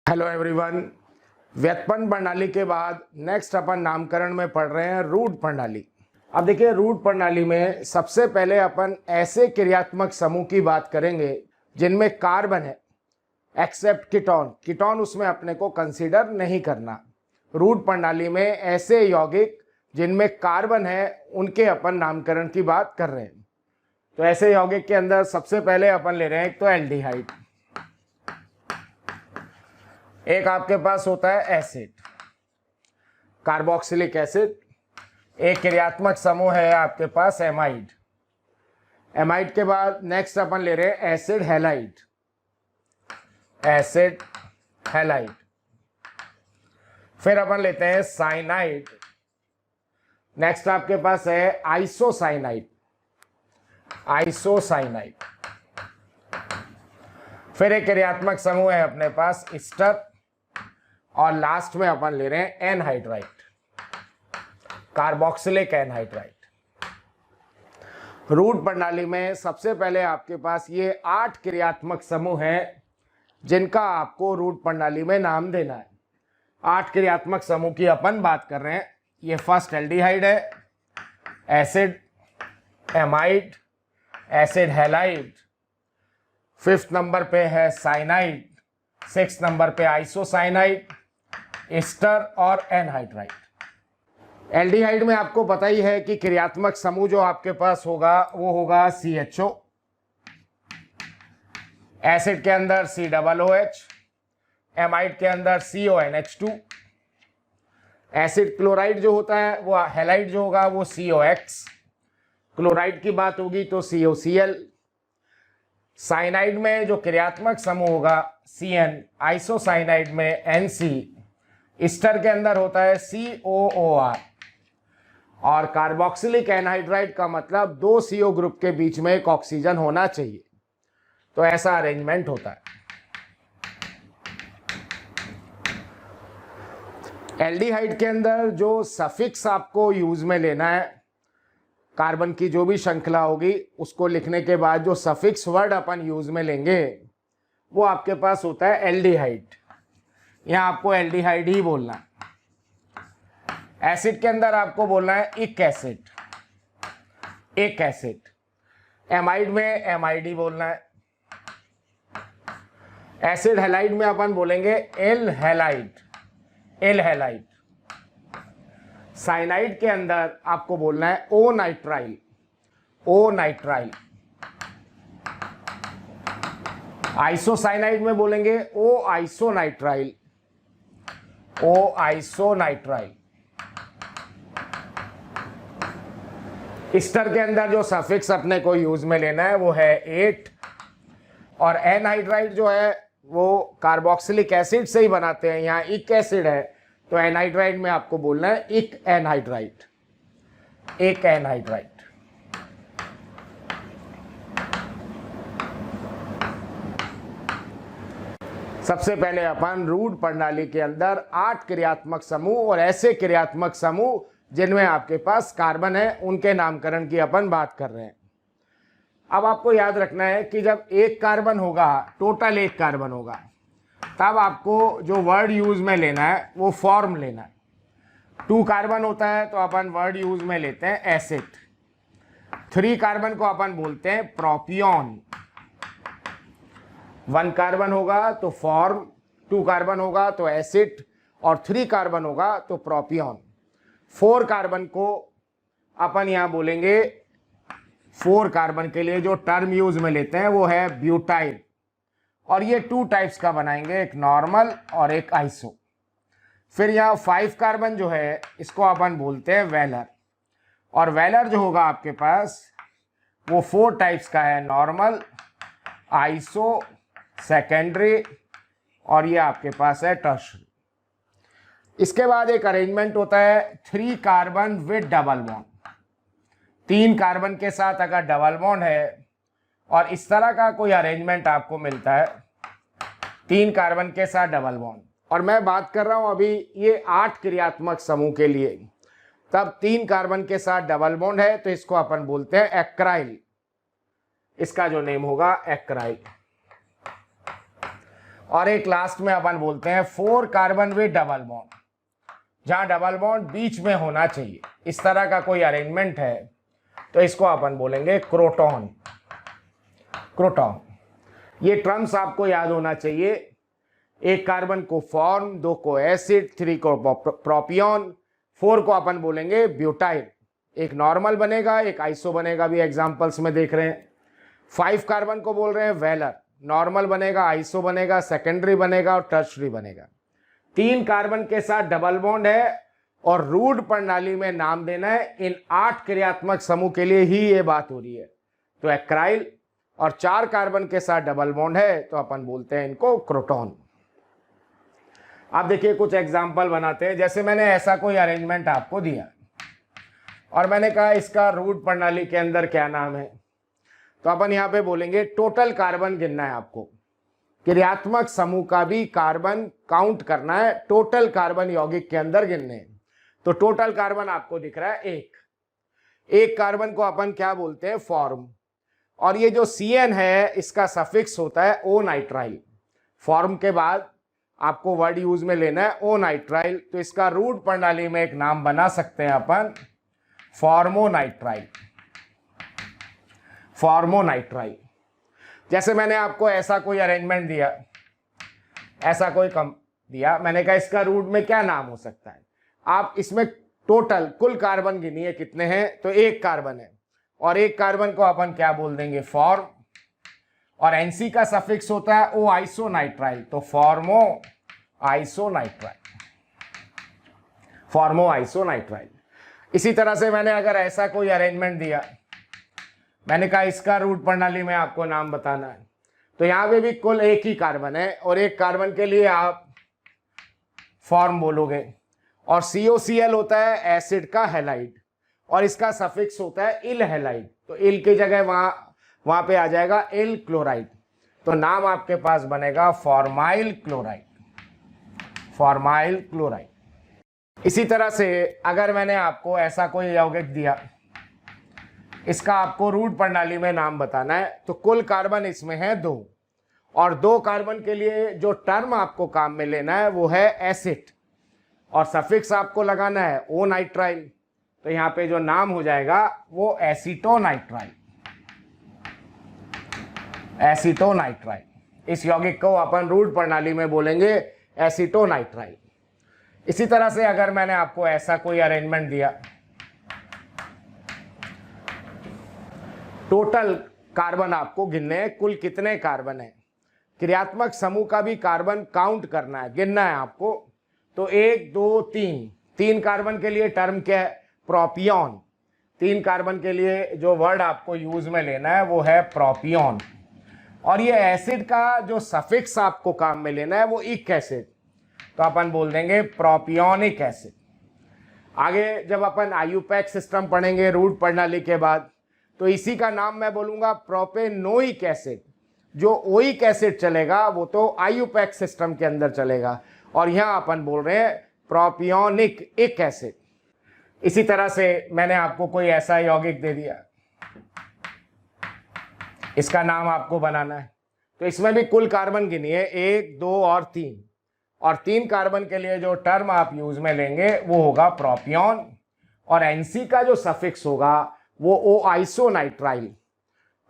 Hello everyone. व्युत्पन्न प्रणाली के बाद नेक्स्ट अपन नामकरण में पढ़ रहे हैं रूट प्रणाली। अब देखिए, रूट प्रणाली में सबसे पहले अपन ऐसे क्रियात्मक समूह की बात करेंगे जिनमें कार्बन है, एक्सेप्ट कीटोन। कीटोन उसमें अपने को कंसीडर नहीं करना। रूट प्रणाली में ऐसे यौगिक जिनमें कार्बन है उनके अपन नामकरण की बात कर रहे हैं। तो ऐसे यौगिक के अंदर सबसे पहले अपन ले रहे हैं एक तो एल्डिहाइड, एक आपके पास होता है एसिड, कार्बोक्सिलिक एसिड। एक क्रियात्मक समूह है आपके पास एमाइड। एमाइड के बाद नेक्स्ट अपन ले रहे हैं एसिड हैलाइड, एसिड हैलाइड। फिर अपन लेते हैं साइनाइड। नेक्स्ट आपके पास है आइसोसाइनाइड, आइसोसाइनाइड। फिर एक क्रियात्मक समूह है अपने पास ईस्टर, और लास्ट में अपन ले रहे हैं एनहाइड्राइड, कार्बोक्सिलिक एनहाइड्राइड। रूट प्रणाली में सबसे पहले आपके पास ये 8 क्रियात्मक समूह हैं जिनका आपको रूट प्रणाली में नाम देना है। 8 क्रियात्मक समूह की अपन बात कर रहे हैं। ये फर्स्ट एल्डिहाइड है, acid, amide, acid halide. 5th number पे है साइनाइड, 6th नंबर पे आइसोसाइनाइड, ईस्टर और एनहाइड्राइड। एल्डिहाइड में आपको पता ही है कि क्रियात्मक समूह जो आपके पास होगा वो होगा CHO, एसिड के अंदर COOH, एमाइड के अंदर CONH2, एसिड क्लोराइड जो होता है वो हैलाइड जो होगा वो COX, क्लोराइड की बात होगी तो COCl। साइनाइड में जो क्रियात्मक समूह होगा CN, आइसोसाइनाइड में NC, ईस्टर के अंदर होता है COOR, और कार्बोक्सिलिक एनहाइड्राइड का मतलब 2 CO ग्रुप के बीच में एक ऑक्सीजन होना चाहिए। तो ऐसा अरेंजमेंट होता है। एल्डिहाइड के अंदर जो सफिक्स आपको यूज में लेना है, कार्बन की जो भी श्रृंखला होगी उसको लिखने के बाद जो सफिक्स वर्ड अपन यूज में लेंगे वो आपके पास होता है एल्डिहाइड। यहाँ आपको एल्डिहाइड ही बोलना है। एसिड के अंदर आपको बोलना है इक एसिड, एक एसिड। एमाइड में एमाइड ही बोलना है। एसिड हैलाइड में अपन बोलेंगे L halide, L halide. Cyanide के अंदर आपको बोलना है ओ नाइट्राइल, ओ नाइट्राइल। आइसोसाइनाइड में बोलेंगे ओ आइसोनाइट्राइल, ओ आइसोनाइट्राइल। ईस्टर के अंदर जो सफिक्स अपने को यूज में लेना है वो है 8, और एनहाइड्राइड जो है वो कार्बोक्सिलिक एसिड से ही बनाते हैं। यहाँ इक एसिड है तो एनहाइड्राइड में आपको बोलना है इक एनहाइड्राइड, एक एनहाइड्राइड। सबसे पहले अपन रूट प्रणाली के अंदर 8 क्रियात्मक समूह और ऐसे क्रियात्मक समूह जिनमें आपके पास कार्बन है उनके नामकरण की अपन बात कर रहे हैं। अब आपको याद रखना है कि जब एक कार्बन होगा, टोटल एक कार्बन होगा, तब आपको जो वर्ड यूज में लेना है वो फॉर्म लेना है। 2 कार्बन होता है तो अपन वर्ड यूज में लेते हैं एसिड। 3 कार्बन को अपन बोलते हैं प्रोपियन। 1 कार्बन होगा तो फॉर्म, 2 कार्बन होगा तो एसिड, और 3 कार्बन होगा तो प्रोपियन। 4 कार्बन को अपन यहाँ बोलेंगे, 4 कार्बन के लिए जो टर्म यूज में लेते हैं वो है ब्यूटाइल। और ये 2 टाइप्स का बनाएंगे, एक नॉर्मल और एक आइसो। फिर यहाँ 5 कार्बन जो है इसको अपन बोलते हैं वेलर, और वेलर जो होगा आपके पास वो 4 टाइप्स का है, नॉर्मल, आइसो, सेकेंडरी, और ये आपके पास है टर्शरी। इसके बाद एक अरेंजमेंट होता है 3 carbon with double bond. 3 carbon के साथ अगर डबल बॉन्ड है और इस तरह का कोई अरेंजमेंट आपको मिलता है, 3 कार्बन के साथ डबल बॉन्ड, और मैं बात कर रहा हूं अभी ये 8 क्रियात्मक समूह के लिए, तब 3 कार्बन के साथ डबल बॉन्ड है तो इसको अपन बोलते हैं एक्राइल, इसका जो नेम होगा एक्राइल। और एक लास्ट में अपन बोलते हैं 4 कार्बन विद डबल बॉन्ड, जहां डबल बॉन्ड बीच में होना चाहिए, इस तरह का कोई अरेंजमेंट है तो इसको अपन बोलेंगे क्रोटॉन। क्रोटॉन, ये टर्म्स आपको याद होना चाहिए। एक कार्बन को फॉर्म, 2 को एसिड, 3 को प्रोपियन, 4 को अपन बोलेंगे ब्यूटाइल। एक नॉर्मल बनेगा, एक आइसो बनेगा, भी एग्जांपल्स में देख रहे हैं। 5 कार्बन को बोल रहे हैं वेलर, नॉर्मल बनेगा, आइसो बनेगा, सेकेंडरी बनेगा और टर्शरी बनेगा। 3 कार्बन के साथ डबल बॉन्ड है और रूट प्रणाली में नाम देना है। इन 8 क्रियात्मक समूह के लिए ही ये बात हो रही है, तो एक्राइल। और 4 कार्बन के साथ डबल बॉन्ड है तो अपन बोलते हैं इनको क्रोटॉन। आप देखिए कुछ एग्जाम्पल बनाते हैं। जैसे मैंने ऐसा कोई अरेंजमेंट आपको दिया और मैंने कहा इसका रूट प्रणाली के अंदर क्या नाम है, तो अपन यहाँ पे बोलेंगे टोटल कार्बन गिनना है आपको। क्रियात्मक समूह का भी कार्बन काउंट करना है, टोटल कार्बन यौगिक के अंदर गिनने हैं। तो टोटल कार्बन आपको दिख रहा है एक कार्बन को अपन क्या बोलते हैं, फॉर्म। और ये जो CN है इसका सफिक्स होता है ओ नाइट्राइल। फॉर्म के बाद आपको वर्ड यूज में लेना है ओ नाइट्राइल, तो इसका रूट प्रणाली में एक नाम बना सकते हैं अपन फॉर्मोनाइट्राइल। फॉर्मोनाइट्राइल। जैसे मैंने आपको ऐसा कोई अरेंजमेंट दिया, ऐसा कोई दिया, मैंने कहा इसका रूट में क्या नाम हो सकता है। आप इसमें टोटल कुल कार्बन गिनिए कितने हैं, तो 1 कार्बन है और 1 कार्बन को अपन क्या बोल देंगे, फॉर्म। और NC का सफिक्स होता है ओ आइसोनाइट्राइल, तो फॉर्मो आइसोनाइट्राइल। फॉर्मो आइसोनाइट्राइल। इसी तरह से मैंने अगर ऐसा कोई अरेंजमेंट दिया, मैंने कहा इसका रूट प्रणाली में आपको नाम बताना है, तो यहां पे भी कुल 1 ही कार्बन है और 1 कार्बन के लिए आप फॉर्म बोलोगे। और COCl होता है एसिड का हैलाइड और इसका सफिक्स होता है इल हैलाइड, तो इल की जगह वहां पे आ जाएगा इल क्लोराइड, तो नाम आपके पास बनेगा फॉर्माइल क्लोराइड। Formyl chloride. इसी तरह से अगर मैंने आपको ऐसा कोई यौगिक दिया, इसका आपको रूट प्रणाली में नाम बताना है, तो कुल कार्बन इसमें है 2 और 2 कार्बन के लिए जो टर्म आपको काम में लेना है वो है एसिड और सफिक्स आपको लगाना है ओ नाइट्राइल, तो यहाँ पे जो नाम हो जाएगा वो एसीटोनाइट्राइल। एसीटोनाइट्राइल। इस यौगिक को अपन रूट प्रणाली में बोलेंगे एसीटोनाइट्राइल। इसी तरह से अगर मैंने आपको ऐसा कोई अरेंजमेंट दिया, टोटल कार्बन आपको गिनने हैं, कुल कितने कार्बन है, क्रियात्मक समूह का भी कार्बन काउंट करना है, गिनना है आपको। तो 1 2 3 कार्बन के लिए टर्म क्या है, प्रोपियन। 3 कार्बन के लिए जो वर्ड आपको यूज में लेना है वो है प्रोपियन। और ये एसिड का जो सफिक्स आपको काम में लेना है वो इक एसिड, तो अपन बोल देंगे प्रोपियोनिक एसिड। आगे जब अपन आयुपैक सिस्टम पढ़ेंगे रूट प्रणाली के बाद, तो इसी का नाम मैं बोलूंगा प्रोपेनोइक एसिड। जो ओइक एसिड चलेगा वो तो आयुपैक सिस्टम के अंदर चलेगा और यहां अपन बोल रहे हैं प्रोपियोनिक इक एसिड। इसी तरह से मैंने आपको कोई ऐसा यौगिक दे दिया, इसका नाम आपको बनाना है, तो इसमें भी कुल कार्बन गिनिए 1 2 और 3 और 3 कार्बन के लिए जो टर्म आप यूज में लेंगे वो होगा प्रोपियन और NC का जो सफिक्स होगा वो ओ आइसोनाइट्राइल।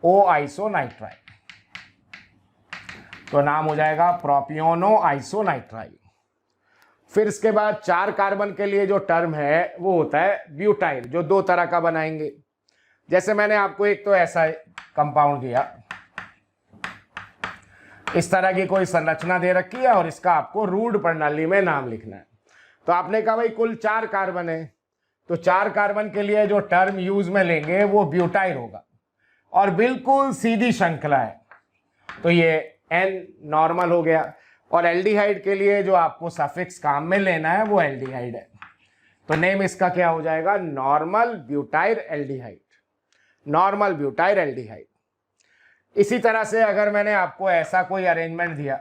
ओ आइसोनाइट्राइल, तो नाम हो जाएगा प्रोपियोनो आइसोनाइट्राइल। फिर इसके बाद 4 कार्बन के लिए जो टर्म है वो होता है ब्यूटाइल, जो 2 तरह का बनाएंगे। जैसे मैंने आपको एक तो ऐसा कंपाउंड दिया, इस तरह की कोई संरचना दे रखी है और इसका आपको रूट प्रणाली में नाम लिखना है। तो आपने कहा भाई कुल 4 कार्बन है, तो 4 कार्बन के लिए जो टर्म यूज में लेंगे वो ब्यूटाइल होगा और बिल्कुल सीधी श्रृंखला है, तो ये N नॉर्मल हो गया। और एल्डिहाइड के लिए जो आपको सफिक्स काम में लेना है वो एल्डिहाइड है, तो नेम इसका क्या हो जाएगा, normal butyl aldehyde. Normal butyl aldehyde. इसी तरह से अगर मैंने आपको ऐसा कोई अरेंजमेंट दिया,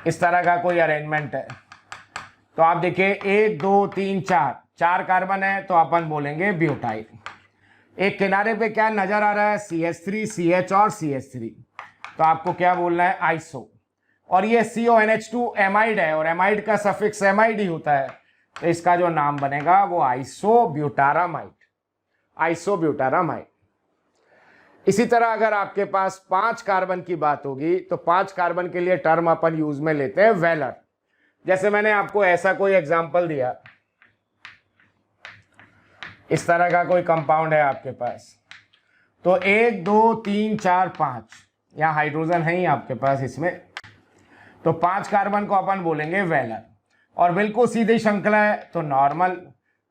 इस तरह का कोई अरेंजमेंट है, तो आप देखिए 1 2 3 4 कार्बन है तो अपन बोलेंगे ब्यूटाइल। एक किनारे पे क्या नजर आ रहा है, CH3, CH और CH3, तो आपको क्या बोलना है, आइसो। और ये CONH2 एमाइड है और एमाइड का सफिक्स एमाइड ही होता है, तो इसका जो नाम बनेगा वो आइसोब्यूटारामाइड, आइसोब्यूटारामाइड। इसी तरह अगर आपके पास 5 कार्बन की बात होगी तो 5 कार्बन के लिए टर्म अपन यूज में लेते हैं वेलर। जैसे मैंने आपको ऐसा कोई एग्जांपल दिया, इस तरह का कोई कंपाउंड है आपके पास, तो 1 2 3 4 5, यहाँ हाइड्रोजन है ही आपके पास इसमें, तो 5 कार्बन को अपन बोलेंगे वेलर। और बिल्कुल सीधी श्रृंखला है तो नॉर्मल,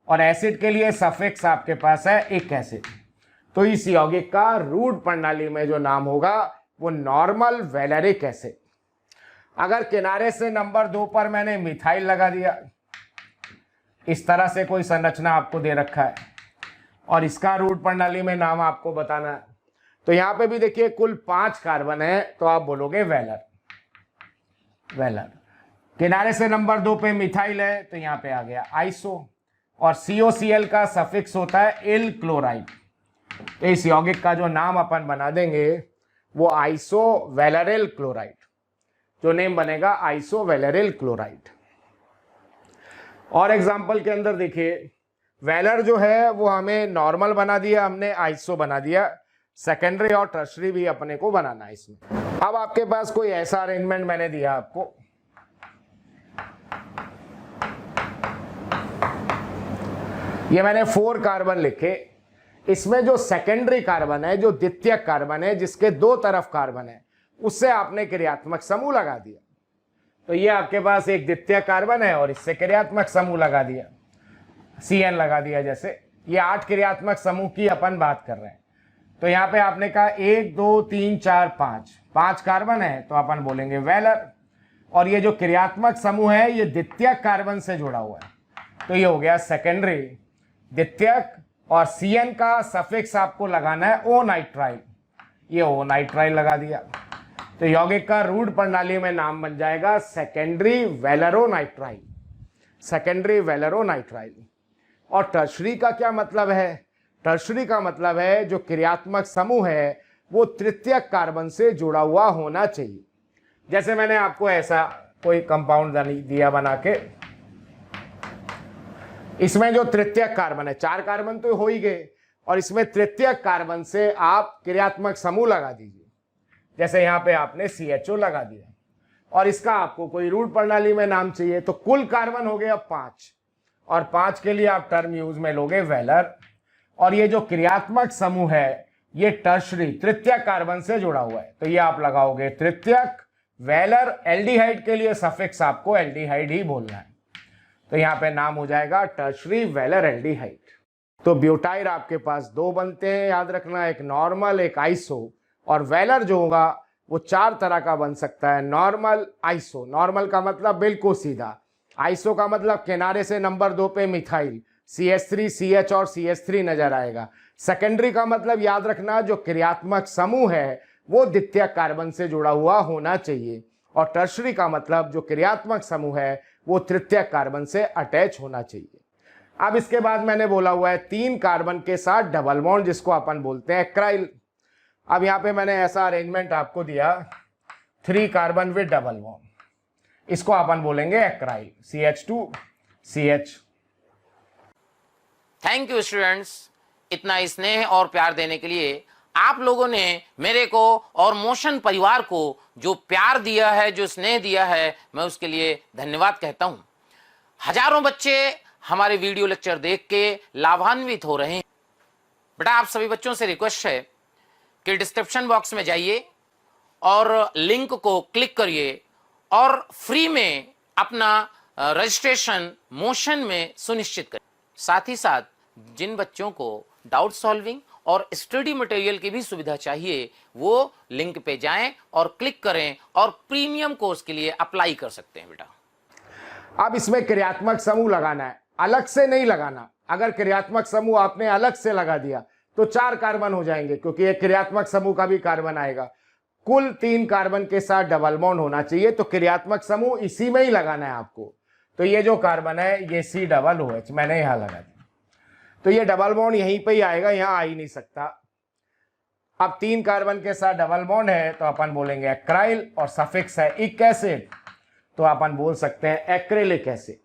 और एसिड के लिए सफिक्स आपके पास है एक एसिड, तो इस यौगिक का रूट प्रणाली में जो नाम होगा वो नॉर्मल वेलरिक एसिड। अगर किनारे से नंबर 2 पर मैंने मिथाइल लगा दिया, इस तरह से कोई संरचना आपको दे रखा है और इसका रूट प्रणाली में नाम आपको बताना है, तो यहां पे भी देखिए कुल 5 कार्बन है, तो आप बोलोगे वेलर, वेलर। किनारे से नंबर 2 पे मिथाइल है तो यहां पे आ गया आइसो, और COCl का सफिक्स होता है इल क्लोराइड, तो इस यौगिक का जो नाम अपन बना देंगे वो आइसो वेलरिल क्लोराइड, जो नेम बनेगा आइसो वेलरिल क्लोराइड। और एग्जांपल के अंदर देखिए, वेलर जो है वो हमें नॉर्मल बना दिया हमने, आइसो बना दिया, सेकेंडरी और टर्शरी भी अपने को बनाना है इसमें। अब आपके पास कोई ऐसा अरेंजमेंट मैंने दिया आपको, ये मैंने 4 कार्बन लिखे, इसमें जो सेकेंडरी कार्बन है, जो द्वितीयक कार्बन है, जिसके 2 तरफ कार्बन है, उससे आपने क्रियात्मक समूह लगा दिया, तो ये आपके पास एक द्वितीयक कार्बन है और इससे क्रियात्मक समूह लगा दिया, CN लगा दिया। जैसे ये 8 क्रियात्मक समूह की अपन बात कर रहे हैं, तो यहाँ पे आपने कहा 1 2 3 4 5 कार्बन है, तो अपन बोलेंगे वेलर, और ये जो क्रियात्मक समूह है ये द्वितीयक कार्बन से जुड़ा हुआ है, तो ये हो गया सेकेंडरी द्वितीयक, और CN का सफिक्स आपको लगाना है ओ नाइट्राइल, ये ओ नाइट्राइल लगा दिया, तो यौगिक का रूट प्रणाली में नाम बन जाएगा सेकेंडरी वेलरोनाइट्राइल, सेकेंडरी वेलरोनाइट्राइल। और टर्शरी का क्या मतलब है, टर्शरी का मतलब है जो क्रियात्मक समूह है वो तृतीयक कार्बन से जुड़ा हुआ होना चाहिए। जैसे मैंने आपको ऐसा कोई कंपाउंड दिया बना के, इसमें जो तृतीयक कार्बन है, 4 कार्बन तो हो ही गए, और इसमें तृतीयक कार्बन से आप क्रियात्मक समूह लगा दीजिए, जैसे यहां पे आपने CHO लगा दिया, और इसका आपको कोई रूट प्रणाली में नाम चाहिए, तो कुल कार्बन हो गए अब 5, और 5 के लिए आप टर्म यूज में लोगे वेलर, और ये जो क्रियात्मक समूह है ये टर्शरी तृतीयक कार्बन से जुड़ा हुआ है, तो ये आप लगाओगे तृतीयक वेलर। एल्डिहाइड के लिए सफिक्स आपको एल्डिहाइड ही बोलना है, तो यहाँ पे नाम हो जाएगा टर्शरी वेलर एल्डिहाइड। तो ब्यूटाइल आपके पास 2 बनते हैं, याद रखना, एक नॉर्मल एक आइसो, और वेलर जो होगा वो 4 तरह का बन सकता है, नॉर्मल आइसो, नॉर्मल का मतलब बिल्कुल सीधा, आइसो का मतलब किनारे से नंबर 2 पे मिथाइल, CH3 CH और CH3 नजर आएगा। सेकेंडरी का मतलब याद रखना जो क्रियात्मक समूह है वो द्वितीयक कार्बन से जुड़ा हुआ होना चाहिए, और टर्शरी का मतलब जो क्रियात्मक समूह है वो तृतीयक कार्बन से अटैच होना चाहिए। अब इसके बाद मैंने बोला हुआ है 3 कार्बन के साथ डबल बॉन्ड, जिसको अपन बोलते हैं एक्राइल। अब यहाँ पे मैंने ऐसा अरेंजमेंट आपको दिया, 3 कार्बन विद डबल बॉन्ड, इसको अपन बोलेंगे एक्राइल, CH2 CH। Thank you students, इतना स्नेह और प्यार देने के लिए। आप लोगों ने मेरे को और मोशन परिवार को जो प्यार दिया है, जो स्नेह दिया है, मैं उसके लिए धन्यवाद कहता हूं। हजारों बच्चे हमारे वीडियो लेक्चर देख के लाभान्वित हो रहे हैं। बेटा आप सभी बच्चों से रिक्वेस्ट है कि डिस्क्रिप्शन बॉक्स में जाइए और लिंक को क्लिक करिए और फ्री में अपना रजिस्ट्रेशन मोशन में सुनिश्चित करें। साथ ही साथ जिन बच्चों को डाउट सॉल्विंग और स्टडी मटेरियल की भी सुविधा चाहिए वो लिंक पे जाएं और क्लिक करें और प्रीमियम कोर्स के लिए अप्लाई कर सकते हैं। बेटा अब इसमें क्रियात्मक समूह लगाना है, अलग से नहीं लगाना। अगर क्रियात्मक समूह आपने अलग से लगा दिया तो 4 कार्बन हो जाएंगे, क्योंकि एक क्रियात्मक समूह का भी कार्बन आएगा। कुल 3 कार्बन के साथ डबल बॉन्ड होना चाहिए, तो क्रियात्मक समूह इसी में ही लगाना है आपको। तो ये जो कार्बन है ये C OH मैंने यहां लगा दिया। तो ये डबल बॉन्ड यहीं पे ही आएगा, यहाँ आ ही नहीं सकता। अब 3 कार्बन के साथ डबल बॉन्ड है तो अपन बोलेंगे एक्राइल, और सफिक्स है इक एसिड तो अपन बोल सकते हैं एक्रेलिक एसिड।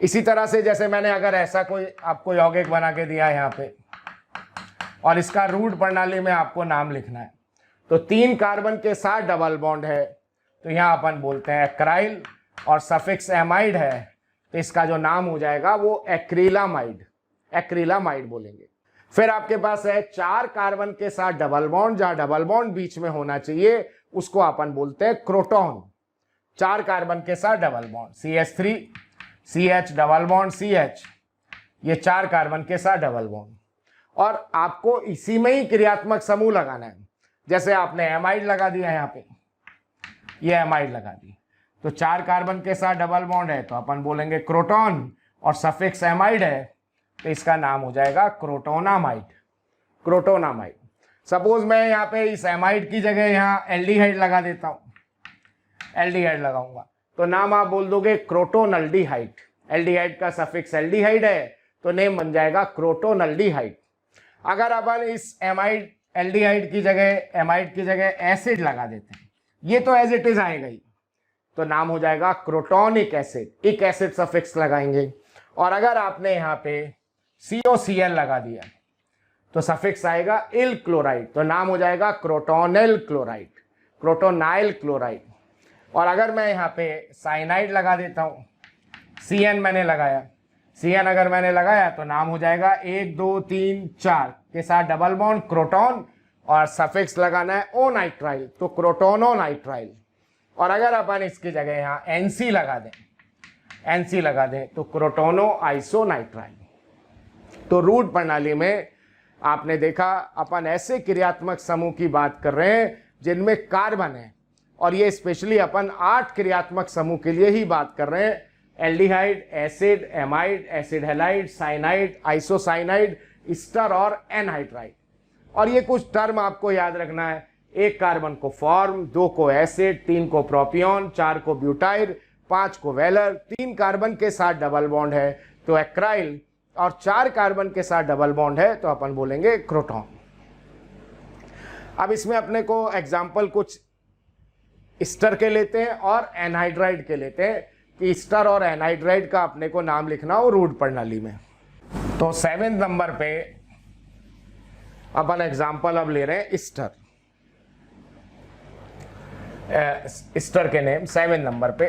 इसी तरह से जैसे मैंने अगर ऐसा कोई आपको यौगिक बना के दिया है यहाँ पे, और इसका रूट प्रणाली में आपको नाम लिखना है, तो 3 कार्बन के साथ डबल बॉन्ड है तो यहाँ अपन बोलते हैं एक्राइल, और सफिक्स एमाइड है तो इसका जो नाम हो जाएगा वो एक्रिलामाइड, एक्रिलामाइड बोलेंगे। फिर आपके पास है 4 कार्बन के साथ डबल बॉन्ड, जहां डबल बॉन्ड बीच में होना चाहिए उसको अपन बोलते हैं क्रोटोन। 4 कार्बन के साथ double bond, CH3 CH double bond CH, ये 4 कार्बन के साथ डबल बॉन्ड। और आपको इसी में ही क्रियात्मक समूह लगाना है। जैसे आपने एमाइड लगा दिया यहाँ पे, ये एमाइड लगा दी, तो 4 कार्बन के साथ डबल बॉन्ड है तो अपन बोलेंगे क्रोटोन, और सफिक्स एमाइड है तो इसका नाम हो जाएगा क्रोटोनामाइड, क्रोटोनामाइड। सपोज मैं यहाँ पे इस एमाइड की जगह यहाँ एल्डिहाइड लगा देता हूँ, एल्डिहाइड लगाऊंगा तो नाम आप बोल दोगे क्रोटोनल्डिहाइड। एल्डिहाइड का सफिक्स एल्डिहाइड है तो नेम बन जाएगा क्रोटोनल्डिहाइड। अगर अपन इस एमाइड एल्डिहाइड की जगह, एमाइड की जगह एसिड लगा देते हैं, ये तो एज इट इज आएगा ही, तो नाम हो जाएगा क्रोटोनिक एसिड, इक एसिड सफिक्स लगाएंगे। और अगर आपने यहाँ पे COCl लगा दिया तो सफिक्स आएगा इल क्लोराइड, तो नाम हो जाएगा क्रोटोनिल क्लोराइड, क्रोटोनाइल क्लोराइड। और अगर मैं यहाँ पे साइनाइड लगा देता हूँ, CN मैंने लगाया, CN अगर मैंने लगाया तो नाम हो जाएगा 1 2 3 4 के साथ डबल बॉन्ड क्रोटोन, और सफिक्स लगाना है ओ नाइट्राइल तो क्रोटोनो नाइट्राइल। और अगर अपन इसकी जगह यहाँ NC लगा दें, NC लगा दें तो क्रोटोनो आइसोनाइट्राइल। तो रूट प्रणाली में आपने देखा अपन ऐसे क्रियात्मक समूह की बात कर रहे हैं जिनमें कार्बन है, और ये स्पेशली अपन 8 क्रियात्मक समूह के लिए ही बात कर रहे हैं, aldehyde, acid, amide, acid halide, cyanide, isocyanide, ester और एनहाइड्राइड। और ये कुछ टर्म आपको याद रखना है, 1 कार्बन को फॉर्म, 2 को एसिड, 3 को प्रोपियन, 4 को ब्यूटाइल, 5 को वेलर, 3 कार्बन के साथ डबल बॉन्ड है तो एक्राइल, और 4 कार्बन के साथ डबल बॉन्ड है तो अपन बोलेंगे क्रोटोन। अब इसमें अपने को एग्जाम्पल कुछ स्टर के लेते हैं और एनहाइड्राइड के लेते हैं कि स्टर और एनहाइड्राइड का अपने को नाम लिखना हो रूट प्रणाली में। तो 7 नंबर पे अपन एग्जाम्पल अब ले रहे हैं स्टर, स्टर के नेम 7 नंबर पे।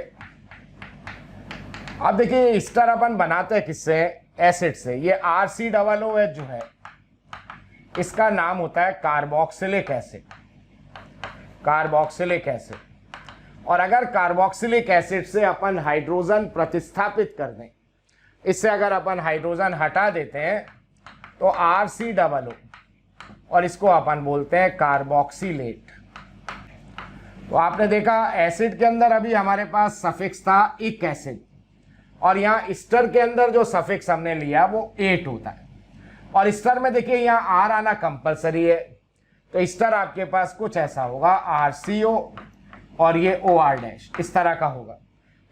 अब देखिए स्टर अपन बनाते हैं किससे, एसिड से। ये RCOOH जो है इसका नाम होता है कार्बोक्सिलिक एसिड, कार्बोक्सिलिक एसिड। और अगर कार्बोक्सिलिक एसिड से अपन हाइड्रोजन प्रतिस्थापित कर दें, इससे अगर अपन हाइड्रोजन हटा देते हैं तो RCOO, और इसको अपन बोलते हैं कार्बोक्सिलेट। तो आपने देखा एसिड के अंदर अभी हमारे पास सफिक्स था इक एसिड, और यहाँ स्टर के अंदर जो सफिक्स हमने लिया वो 8 होता है। और स्टर में देखिए यहाँ R आना कंपलसरी है, तो स्टर आपके पास कुछ ऐसा होगा RCO और ये OR- इस तरह का होगा।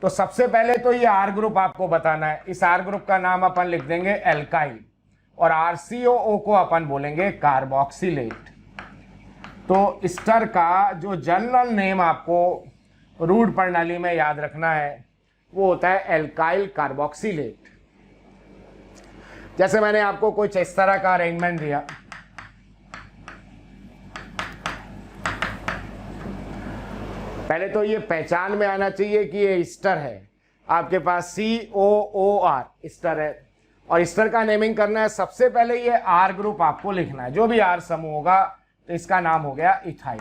तो सबसे पहले तो ये R ग्रुप आपको बताना है, इस R ग्रुप का नाम अपन लिख देंगे एल्काइल, और RCOO को अपन बोलेंगे कार्बोक्सिलेट। तो स्टर का जो जनरल नेम आपको रूट प्रणाली में याद रखना है वो होता है एल्काइल कार्बोक्सिलेट। जैसे मैंने आपको कुछ इस तरह का अरेंजमेंट दिया, पहले तो ये पहचान में आना चाहिए कि ये स्टर है, आपके पास COOR स्टर है, और स्टर का नेमिंग करना है। सबसे पहले ये R ग्रुप आपको लिखना है, जो भी R समूह होगा तो इसका नाम हो गया इथाइल।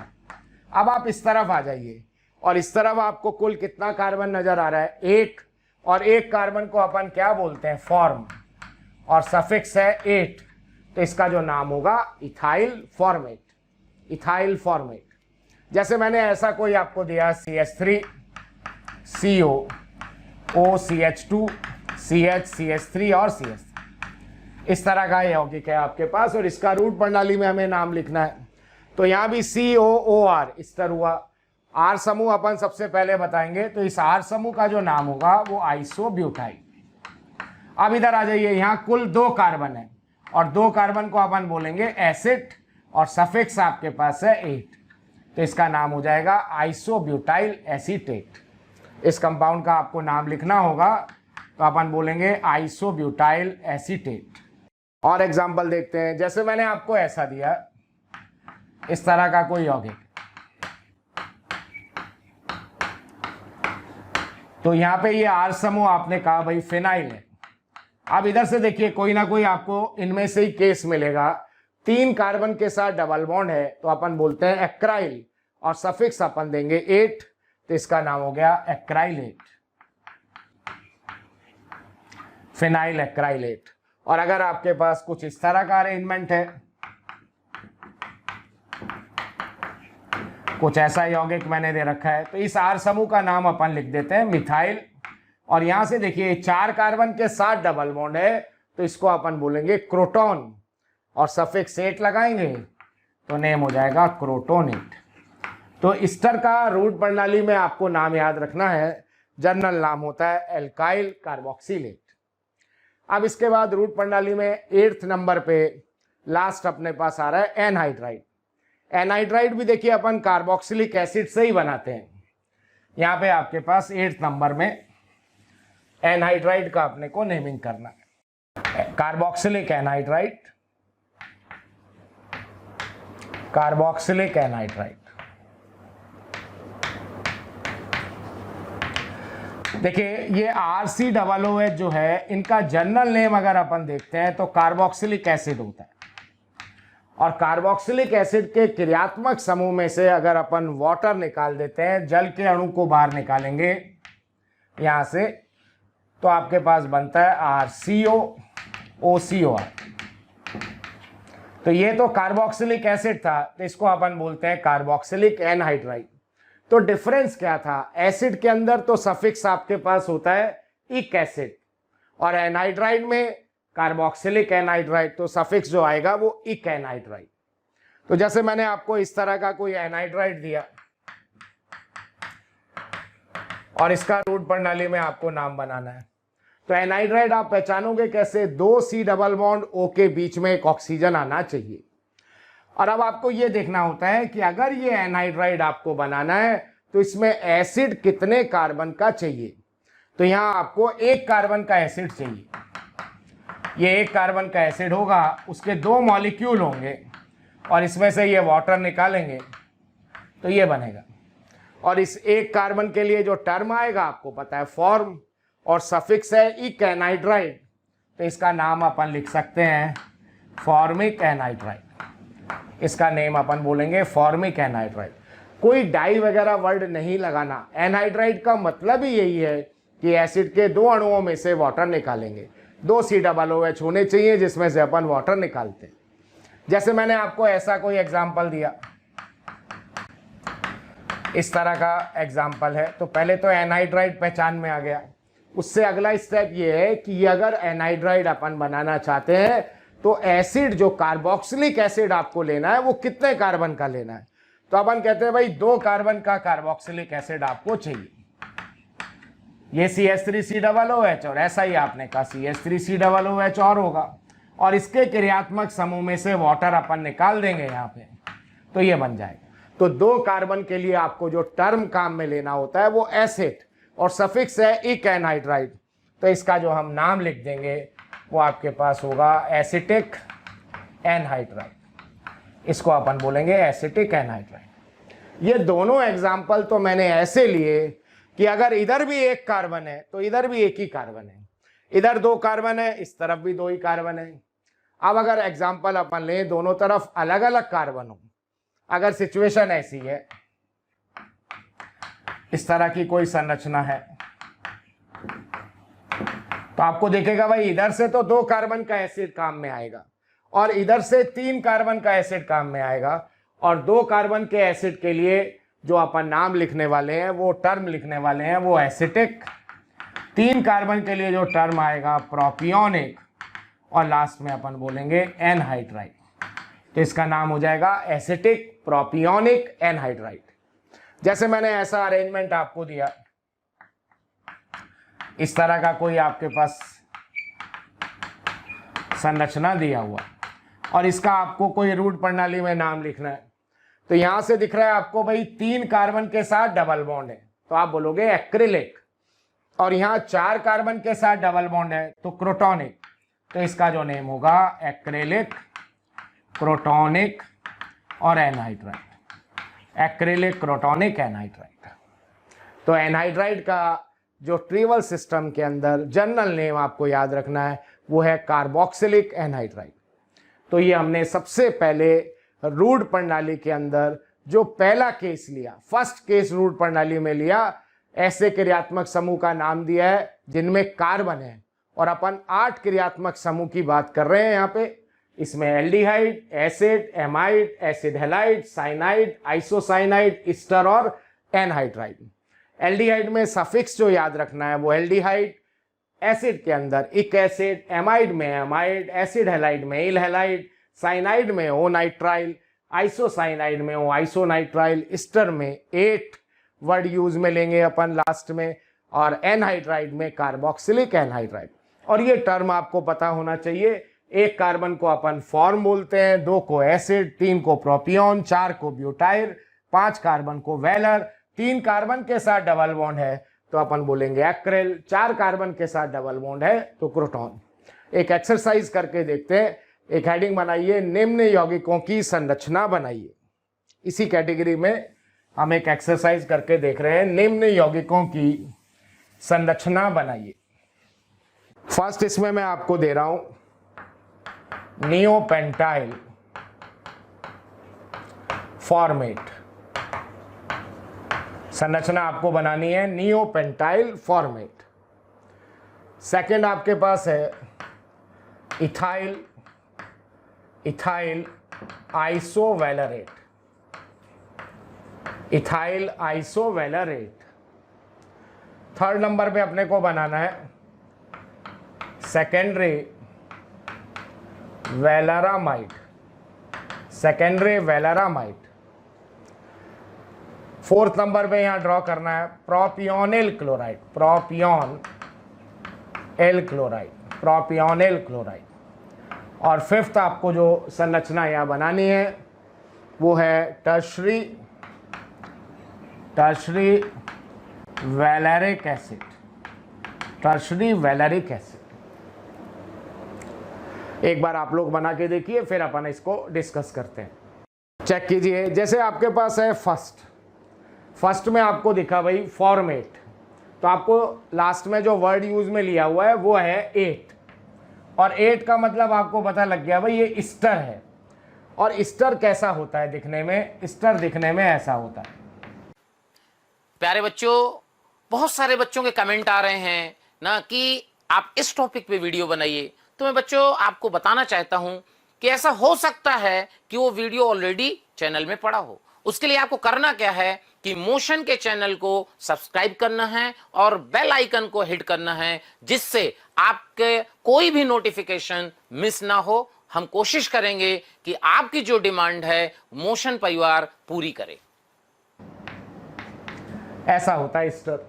अब आप इस तरफ आ जाइए, और इस तरफ आपको कुल कितना कार्बन नजर आ रहा है, 1, और 1 कार्बन को अपन क्या बोलते हैं, फॉर्म, और सफिक्स है 8, तो इसका जो नाम होगा इथाइल फॉर्मेट, इथाइल फॉर्मेट। जैसे मैंने ऐसा कोई आपको दिया CH3 CO OCH2 CH CH3 और CH3, इस तरह का यौगिक है आपके पास, और इसका रूट प्रणाली में हमें नाम लिखना है। तो यहाँ भी COOR स्टर हुआ। R समूह अपन सबसे पहले बताएंगे, तो इस R समूह का जो नाम होगा वो आइसोब्यूटाइल। अब इधर आ जाइए, यहाँ कुल 2 कार्बन है, और 2 कार्बन को अपन बोलेंगे एसिड और सफिक्स आपके पास है 8, तो इसका नाम हो जाएगा आइसोब्यूटाइल एसीटेट। इस कंपाउंड का आपको नाम लिखना होगा तो अपन बोलेंगे आइसोब्यूटाइल एसीटेट। और एग्जांपल देखते हैं, जैसे मैंने आपको ऐसा दिया, इस तरह का कोई यौगिक, तो यहां पे ये R समूह आपने कहा भाई फिनाइल है। अब इधर से देखिए कोई ना कोई आपको इनमें से ही केस मिलेगा, 3 कार्बन के साथ डबल बॉन्ड है तो अपन बोलते हैं एक्राइल और सफिक्स अपन देंगे 8, तो इसका नाम हो गया एक्राइलेट, फिनाइल एक्राइलेट। और अगर आपके पास कुछ इस तरह का अरेंजमेंट है, कुछ ऐसा यौगिक मैंने दे रखा है, तो इस R समूह का नाम अपन लिख देते हैं मिथाइल। और यहां से देखिए 4 कार्बन के साथ डबल बॉन्ड है तो इसको अपन बोलेंगे क्रोटोन और सफिक्स 8 लगाएंगे तो नेम हो जाएगा क्रोटोनेट। तो ईस्टर का रूट प्रणाली में आपको नाम याद रखना है, जनरल नाम होता है एल्काइल कार्बोक्सिलेट। अब इसके बाद रूट प्रणाली में 8th नंबर पे लास्ट अपने पास आ रहा है एनहाइड्राइड। एनहाइड्राइड भी देखिए अपन कार्बोक्सिलिक एसिड से ही बनाते हैं। यहाँ पे आपके पास 8th नंबर में एनहाइड्राइड का अपने को नेमिंग करना है, कार्बोक्सिलिक एनहाइड्राइड, कार्बोक्सिलिक एनहाइड्राइड। देखिए ये RCOOH जो है, इनका जनरल नेम अगर अपन देखते हैं तो कार्बोक्सिलिक एसिड होता है। और कार्बोक्सिलिक एसिड के क्रियात्मक समूह में से अगर अपन वाटर निकाल देते हैं, जल के अणु को बाहर निकालेंगे यहां से, तो आपके पास बनता है RCOOCOR। तो ये तो कार्बोक्सिलिक एसिड था, तो इसको अपन बोलते हैं कार्बोक्सिलिक एनहाइड्राइड। तो डिफरेंस क्या था, एसिड के अंदर तो सफिक्स आपके पास होता है इक एसिड, और एनहाइड्राइड में कार्बोक्सिलिक एनहाइड्राइड तो सफिक्स जो आएगा वो इक एनहाइड्राइड। तो जैसे मैंने आपको इस तरह का कोई एनहाइड्राइड दिया और इसका रूट प्रणाली में आपको नाम बनाना है, तो एनहाइड्राइड आप पहचानोगे कैसे, 2 C डबल बॉन्ड O के बीच में एक ऑक्सीजन आना चाहिए। और अब आपको ये देखना होता है कि अगर ये एनहाइड्राइड आपको बनाना है तो इसमें एसिड कितने कार्बन का चाहिए। तो यहां आपको 1 कार्बन का एसिड चाहिए। ये 1 कार्बन का एसिड होगा, उसके 2 मॉलिक्यूल होंगे और इसमें से ये वाटर निकालेंगे तो ये बनेगा। और इस 1 कार्बन के लिए जो टर्म आएगा आपको पता है फॉर्म, और सफिक्स है इक एनहाइड्राइड, तो इसका नाम अपन लिख सकते हैं फॉर्मिक एनहाइड्राइड। इसका नेम अपन बोलेंगे फॉर्मिक एनहाइड्राइड। कोई डाई वगैरह वर्ड नहीं लगाना, एनहाइड्राइड का मतलब ही यही है कि एसिड के 2 अणुओं में से वाटर निकालेंगे, 2 COOH होने चाहिए जिसमें से अपन वाटर निकालते हैं। जैसे मैंने आपको ऐसा कोई एग्जाम्पल दिया, इस तरह का एग्जाम्पल है, तो पहले तो एनहाइड्राइड पहचान में आ गया। उससे अगला स्टेप ये है कि अगर एनहाइड्राइड अपन बनाना चाहते हैं तो एसिड जो कार्बोक्सिलिक एसिड आपको लेना है वो कितने कार्बन का लेना है। तो अपन कहते हैं भाई 2 कार्बन का कार्बोक्सिलिक एसिड आपको चाहिए। ये CH3COOH और ऐसा ही आपने कहा CH3COOH और होगा, और इसके क्रियात्मक समूह में से वाटर अपन निकाल देंगे यहाँ पे, तो ये बन जाएगा। तो 2 कार्बन के लिए आपको जो टर्म काम में लेना होता है वो एसिड और सफिक्स है इक एनहाइड्राइड, तो इसका जो हम नाम लिख देंगे वो आपके पास होगा एसिटिक एनहाइड्राइड। इसको अपन बोलेंगे एसिटिक एनहाइड्राइड। ये दोनों एग्जाम्पल तो मैंने ऐसे लिए कि अगर इधर भी 1 कार्बन है तो इधर भी 1 ही कार्बन है, इधर 2 कार्बन है, इस तरफ भी 2 ही कार्बन है। अब अगर एग्जाम्पल अपन लें दोनों तरफ अलग अलग कार्बन हो, अगर सिचुएशन ऐसी है, इस तरह की कोई संरचना है, तो आपको देखेगा भाई इधर से तो 2 कार्बन का एसिड काम में आएगा और इधर से 3 कार्बन का एसिड काम में आएगा, और 2 कार्बन के एसिड के लिए जो अपन नाम लिखने वाले हैं वो टर्म लिखने वाले हैं वो एसिटिक, 3 कार्बन के लिए जो टर्म आएगा प्रोपियोनिक, और लास्ट में अपन बोलेंगे एनहाइड्राइड। तो इसका नाम हो जाएगा एसिटिक प्रोपियोनिक एनहाइड्राइड। जैसे मैंने ऐसा अरेंजमेंट आपको दिया, इस तरह का कोई आपके पास संरचना दिया हुआ और इसका आपको कोई रूट प्रणाली में नाम लिखना है। तो यहां से दिख रहा है आपको भाई 3 कार्बन के साथ डबल बॉन्ड है, तो आप बोलोगे एक्रिलिक। और यहाँ 4 कार्बन के साथ डबल बॉन्ड है तो क्रोटोनिक, तो इसका जो नेम होगा एक्रिलिक, क्रोटोनिक और एनहाइड्राइड। Acrylic, crotonic, anhydride. तो एनहाइड्राइड का जो ट्रिवल सिस्टम के अंदर जनरल नेम आपको याद रखना है वो है कार्बोक्सिलिक एनहाइड्राइड। तो ये हमने सबसे पहले रूट प्रणाली के अंदर जो पहला केस लिया, फर्स्ट केस रूट प्रणाली में लिया, ऐसे क्रियात्मक समूह का नाम दिया है जिनमें कार्बन है। और अपन 8 क्रियात्मक समूह की बात कर रहे हैं यहाँ पे। इसमें aldehyde, acid, amide, acid halide, cyanide, isocyanide, Easter और एनहाइड्राइड। एल्डिहाइड में सफिक्स जो याद रखना है वो एल्डिहाइड, एसिड के अंदर इक एसिड, एमाइड में एमाइड, एसिड हैलाइड में इल हैलाइड, साइनाइड में ओ नाइट्राइल, आइसोसाइनाइड में ओ आइसोनाइट्राइल, ईस्टर में 8 वर्ड यूज में लेंगे अपन लास्ट में, और एनहाइड्राइड में कार्बोक्सिलिक एनहाइड्राइड। और ये टर्म आपको पता होना चाहिए। 1 कार्बन को अपन फॉर्म बोलते हैं, 2 को एसिड, 3 को प्रोपियोन, 4 को ब्यूटाइल, 5 कार्बन को वेलर, 3 कार्बन के साथ डबल बॉन्ड है तो अपन बोलेंगे एक्रिल, 4 कार्बन के साथ डबल बॉन्ड है तो क्रोटॉन। एक एक्सरसाइज करके देखते हैं। एक हेडिंग बनाइए, निम्न यौगिकों की संरचना बनाइए। इसी कैटेगरी में हम एक एक्सरसाइज करके देख रहे हैं, निम्न यौगिकों की संरचना बनाइए। फर्स्ट इसमें मैं आपको दे रहा हूं नियोपेंटाइल फॉर्मेट। संरचना आपको बनानी है नियोपेंटाइल फॉर्मेट। सेकंड आपके पास है ethyl, ethyl isovalerate, ethyl isovalerate. Third number पे अपने को बनाना है secondary valeramide, secondary valeramide. Fourth number पे यहां ड्रॉ करना है propionyl chloride, propionyl chloride, propionyl chloride. और फिफ्थ आपको जो संरचना यहां बनानी है वो है tertiary, tertiary valeric acid, tertiary valeric acid. एक बार आप लोग बना के देखिए, फिर अपन इसको डिस्कस करते हैं। चेक कीजिए, जैसे आपके पास है फर्स्ट में आपको दिखा भाई फॉर्मेट, तो आपको लास्ट में जो वर्ड यूज में लिया हुआ है वो है 8, और 8 का मतलब आपको पता लग गया भाई ये ईस्टर है। और ईस्टर कैसा होता है दिखने में? ईस्टर दिखने में ऐसा होता है। प्यारे बच्चों, बहुत सारे बच्चों के कमेंट आ रहे हैं ना कि आप इस टॉपिक पे वीडियो बनाइए। तो मैं बच्चों आपको बताना चाहता हूं कि ऐसा हो सकता है कि वो वीडियो ऑलरेडी चैनल में पड़ा हो। उसके लिए आपको करना क्या है कि मोशन के चैनल को सब्सक्राइब करना है और बेल आइकन को हिट करना है, जिससे आपके कोई भी नोटिफिकेशन मिस ना हो। हम कोशिश करेंगे कि आपकी जो डिमांड है मोशन परिवार पूरी करे। ऐसा होता है ईस्टर।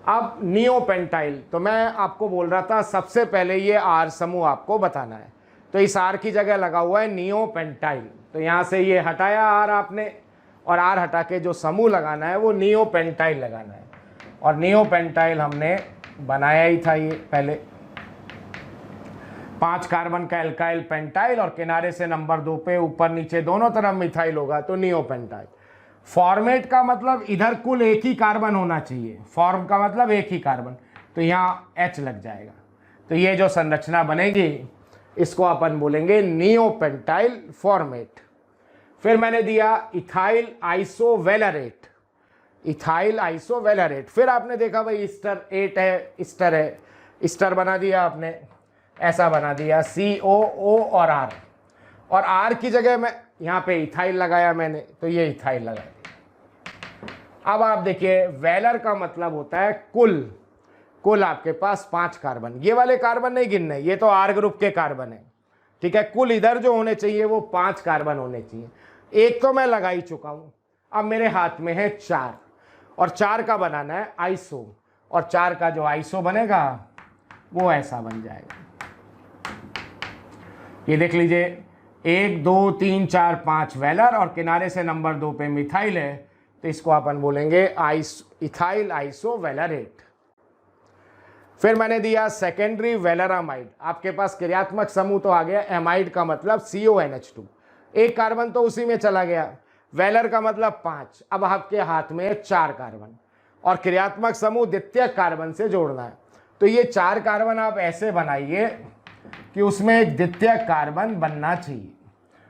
अब नियोपेंटाइल, तो मैं आपको बोल रहा था सबसे पहले ये आर समूह आपको बताना है, तो इस आर की जगह लगा हुआ है नियोपेंटाइल। तो यहां से ये हटाया आर आपने, और आर हटा के जो समूह लगाना है वो नियोपेंटाइल लगाना है। और नियोपेंटाइल हमने बनाया ही था ये पहले, 5 कार्बन का एल्काइल पेंटाइल और किनारे से नंबर 2 पे ऊपर नीचे दोनों तरफ मिथाइल होगा तो नियोपेंटाइल। फॉर्मेट का मतलब इधर कुल एक ही कार्बन होना चाहिए, फॉर्म का मतलब एक ही कार्बन, तो यहाँ H लग जाएगा। तो ये जो संरचना बनेगी इसको अपन बोलेंगे नियोपेंटाइल फॉर्मेट। फिर मैंने दिया इथाइल आइसोवेलेरेट, इथाइल आइसोवेलेरेट। फिर आपने देखा भाई ईस्टर 8 है, ईस्टर है, ईस्टर बना दिया आपने, ऐसा बना दिया COO और R, और R की जगह में यहाँ पे इथाइल लगाया मैंने, तो ये इथाइल लगा दिया। अब आप देखिए वेलर का मतलब होता है कुल आपके पास 5 कार्बन। ये वाले कार्बन नहीं गिनने, ये तो R ग्रुप के कार्बन है, ठीक है। कुल इधर जो होने चाहिए वो 5 कार्बन होने चाहिए। एक तो मैं लगा ही चुका हूं, अब मेरे हाथ में है 4, और 4 का बनाना है आइसो, और 4 का जो आइसो बनेगा वो ऐसा बन जाएगा। ये देख लीजिए 1 2 3 4 5 वेलर और किनारे से नंबर 2 पे मिथाइल है, तो इसको अपन बोलेंगे इथाइल आइसोवेलरेट। फिर मैंने दिया सेकेंडरी वेलरामाइड। आपके पास क्रियात्मक समूह तो आ गया, एमाइड का मतलब CONH2, एक कार्बन तो उसी में चला गया, वेलर का मतलब 5, अब आपके हाथ में है 4 कार्बन और क्रियात्मक समूह द्वितीयक कार्बन से जोड़ना है। तो ये 4 कार्बन आप ऐसे बनाइए कि उसमें एक द्वितीयक कार्बन बनना चाहिए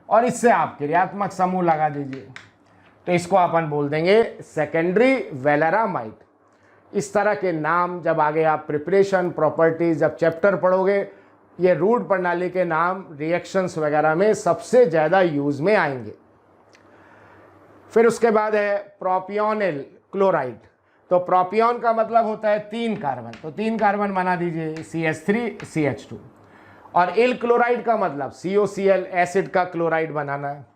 और इससे आप क्रियात्मक समूह लगा दीजिए, तो इसको अपन बोल देंगे सेकेंडरी वेलरामाइड। इस तरह के नाम जब आगे आप प्रिपरेशन प्रॉपर्टीज जब चैप्टर पढ़ोगे, ये रूट प्रणाली के नाम रिएक्शंस वगैरह में सबसे ज़्यादा यूज में आएंगे। फिर उसके बाद है प्रोपियोनिल क्लोराइड। तो प्रोपियोन का मतलब होता है 3 कार्बन, तो 3 कार्बन बना दीजिए CH3 CH2। और इल क्लोराइड का मतलब COCl, एसिड का क्लोराइड बनाना है,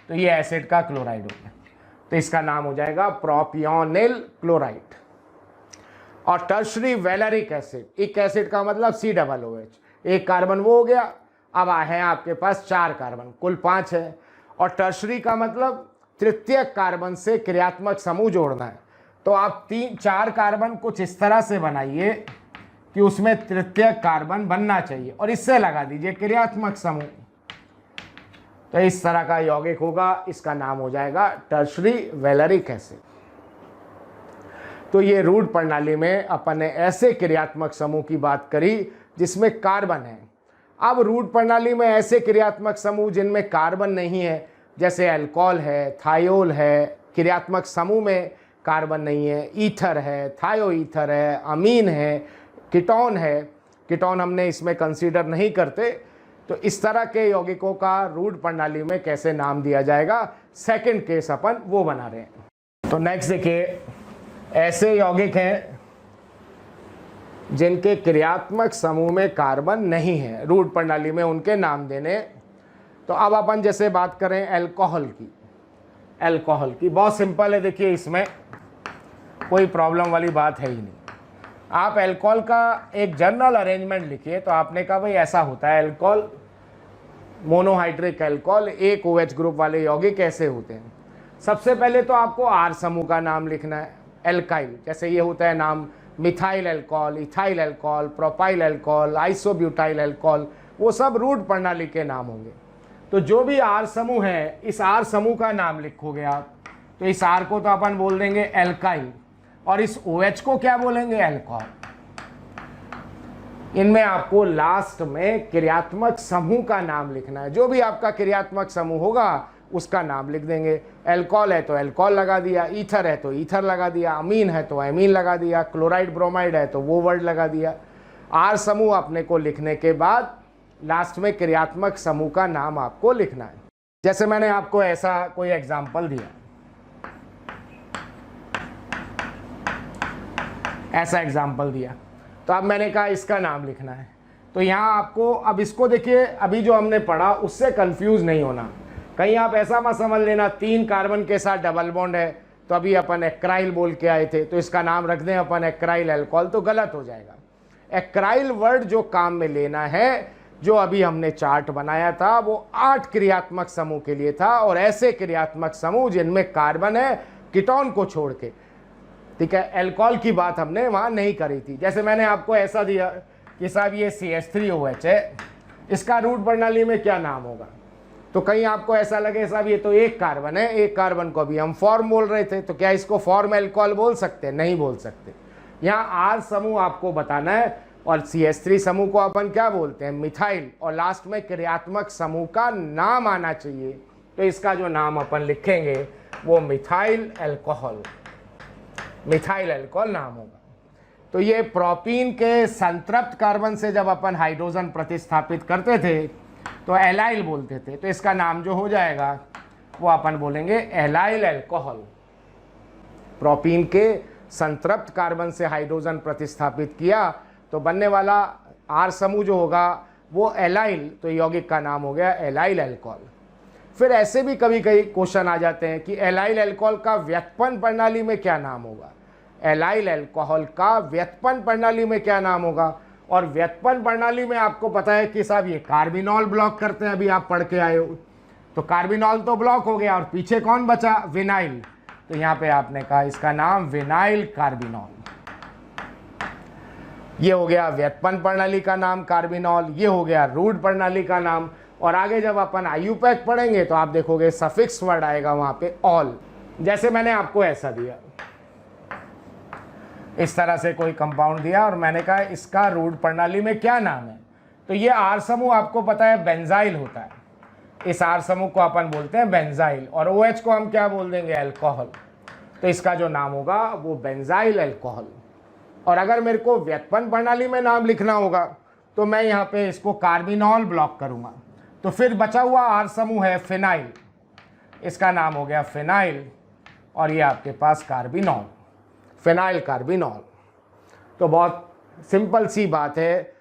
तो ये एसिड का क्लोराइड हो गया, तो इसका नाम हो जाएगा प्रोपियोनिल क्लोराइड। और टर्शरी वेलरिक एसिड, एक एसिड का मतलब COOH, एक कार्बन वो हो गया, अब है आपके पास 4 कार्बन, कुल 5 है। और टर्शरी का मतलब तृतीयक कार्बन से क्रियात्मक समूह जोड़ना है, तो आप 4 कार्बन कुछ इस तरह से बनाइए कि उसमें तृतीयक कार्बन बनना चाहिए और इससे लगा दीजिए क्रियात्मक समूह, तो इस तरह का यौगिक होगा, इसका नाम हो जाएगा टर्शरी वेलरिक एसिड। तो ये रूट प्रणाली में अपन ने ऐसे क्रियात्मक समूह की बात करी जिसमें कार्बन है। अब रूट प्रणाली में ऐसे क्रियात्मक समूह जिनमें कार्बन नहीं है, जैसे अल्कोहल है, थायोल है, क्रियात्मक समूह में कार्बन नहीं है, ईथर है, थायो ईथर है, अमीन है, कीटोन है, कीटोन हमने इसमें कंसीडर नहीं करते। तो इस तरह के यौगिकों का रूट प्रणाली में कैसे नाम दिया जाएगा, सेकंड केस अपन वो बना रहे हैं। तो नेक्स्ट देखिए, ऐसे यौगिक हैं जिनके क्रियात्मक समूह में कार्बन नहीं है, रूट प्रणाली में उनके नाम देने। तो अब अपन जैसे बात करें अल्कोहल की बहुत सिंपल है, देखिए इसमें कोई प्रॉब्लम वाली बात है ही नहीं। आप अल्कोहल का एक जनरल अरेंजमेंट लिखिए, तो आपने कहा भाई ऐसा होता है, अल्कोहल मोनोहाइड्रिक अल्कोहल, एक OH ग्रुप वाले यौगिक कैसे होते हैं। सबसे पहले तो आपको R समूह का नाम लिखना है, एल्काइल, जैसे ये होता है नाम methyl alcohol, ethyl alcohol, propyl alcohol, isobutyl alcohol, वो सब रूट प्रणाली के नाम होंगे। तो जो भी R समूह है, इस R समूह का नाम लिखोगे आप, तो इस R को तो अपन बोल देंगे एल्काइल और इस OH को क्या बोलेंगे, अल्कोहल। इनमें आपको लास्ट में क्रियात्मक समूह का नाम लिखना है, जो भी आपका क्रियात्मक समूह होगा उसका नाम लिख देंगे। अल्कोहल है तो अल्कोहल लगा दिया, ईथर है तो ईथर लगा दिया, अमीन है तो अमीन लगा दिया, क्लोराइड ब्रोमाइड है तो वो वर्ड लगा दिया। R समूह अपने को लिखने के बाद लास्ट में क्रियात्मक समूह का नाम आपको लिखना है। जैसे मैंने आपको ऐसा कोई एग्जाम्पल दिया, ऐसा एग्जाम्पल दिया, तो अब मैंने कहा इसका नाम लिखना है। तो यहाँ आपको अब इसको देखिए, अभी जो हमने पढ़ा उससे कंफ्यूज नहीं होना, कहीं आप ऐसा मत समझ लेना 3 कार्बन के साथ डबल बॉन्ड है, तो अभी अपन एक्राइल बोल के आए थे तो इसका नाम रख दें अपन एक्राइल अल्कोहल, तो गलत हो जाएगा। एक्राइल वर्ड जो काम में लेना है, जो अभी हमने चार्ट बनाया था, वो 8 क्रियात्मक समूह के लिए था, और ऐसे क्रियात्मक समूह जिनमें कार्बन है कीटोन को छोड़ के, ठीक है। अल्कोहल की बात हमने वहाँ नहीं करी थी। जैसे मैंने आपको ऐसा दिया कि साहब ये CH3OH है, इसका रूट प्रणाली में क्या नाम होगा, तो कहीं आपको ऐसा लगे साहब ये तो एक कार्बन है, एक कार्बन को भी हम फॉर्म बोल रहे थे, तो क्या इसको फॉर्म अल्कोहल बोल सकते हैं, नहीं बोल सकते। यहाँ R समूह आपको बताना है और CH3 समूह को अपन क्या बोलते हैं, मिथाइल, और लास्ट में क्रियात्मक समूह का नाम आना चाहिए, तो इसका जो नाम अपन लिखेंगे वो मिथाइल अल्कोहल, मिथाइल अल्कोहल नाम होगा। तो ये प्रोपीन के संतृप्त कार्बन से जब अपन हाइड्रोजन प्रतिस्थापित करते थे तो एलाइल बोलते थे, तो इसका नाम जो हो जाएगा वो अपन बोलेंगे एलाइल अल्कोहल। प्रोपीन के संतृप्त कार्बन से हाइड्रोजन प्रतिस्थापित किया तो बनने वाला R समूह जो होगा वो एलाइल, तो यौगिक का नाम हो गया एलाइल अल्कोहल। फिर ऐसे भी कभी कभी क्वेश्चन आ जाते हैं कि एलाइल अल्कोहल का व्युत्पन्न प्रणाली में क्या नाम होगा, एलाइल अल्कोहल का व्युत्पन्न प्रणाली में क्या नाम होगा, और व्युत्पन्न प्रणाली में आपको पता है कि साहब ये कार्बिनॉल ब्लॉक करते हैं, अभी आप पढ़ के आए हो। तो कार्बिनॉल तो ब्लॉक हो गया और पीछे कौन बचा? विनाइल। तो यहाँ पे आपने कहा इसका नाम विनाइल कार्बिनॉल। ये हो गया व्युत्पन्न प्रणाली का नाम कार्बिनॉल, ये हो गया रूढ़ प्रणाली का नाम। और आगे जब अपन आयुपैक पढ़ेंगे तो आप देखोगे सफिक्स वर्ड आएगा वहां पे ऑल। जैसे मैंने आपको ऐसा दिया, इस तरह से कोई कंपाउंड दिया और मैंने कहा इसका रूढ़ प्रणाली में क्या नाम है, तो ये आर समूह आपको पता है बेंजाइल होता है। इस आर समूह को अपन बोलते हैं बेंजाइल और OH को हम क्या बोल देंगे? अल्कोहल। तो इसका जो नाम होगा वो बेंजाइल अल्कोहल। और अगर मेरे को व्युत्पन्न प्रणाली में नाम लिखना होगा तो मैं यहाँ पे इसको कार्बिनॉल ब्लॉक करूँगा। तो फिर बचा हुआ आर समूह है फिनाइल, इसका नाम हो गया फिनाइल और ये आपके पास कार्बिनॉल, फिनाइल कार्बिनॉल। तो बहुत सिंपल सी बात है।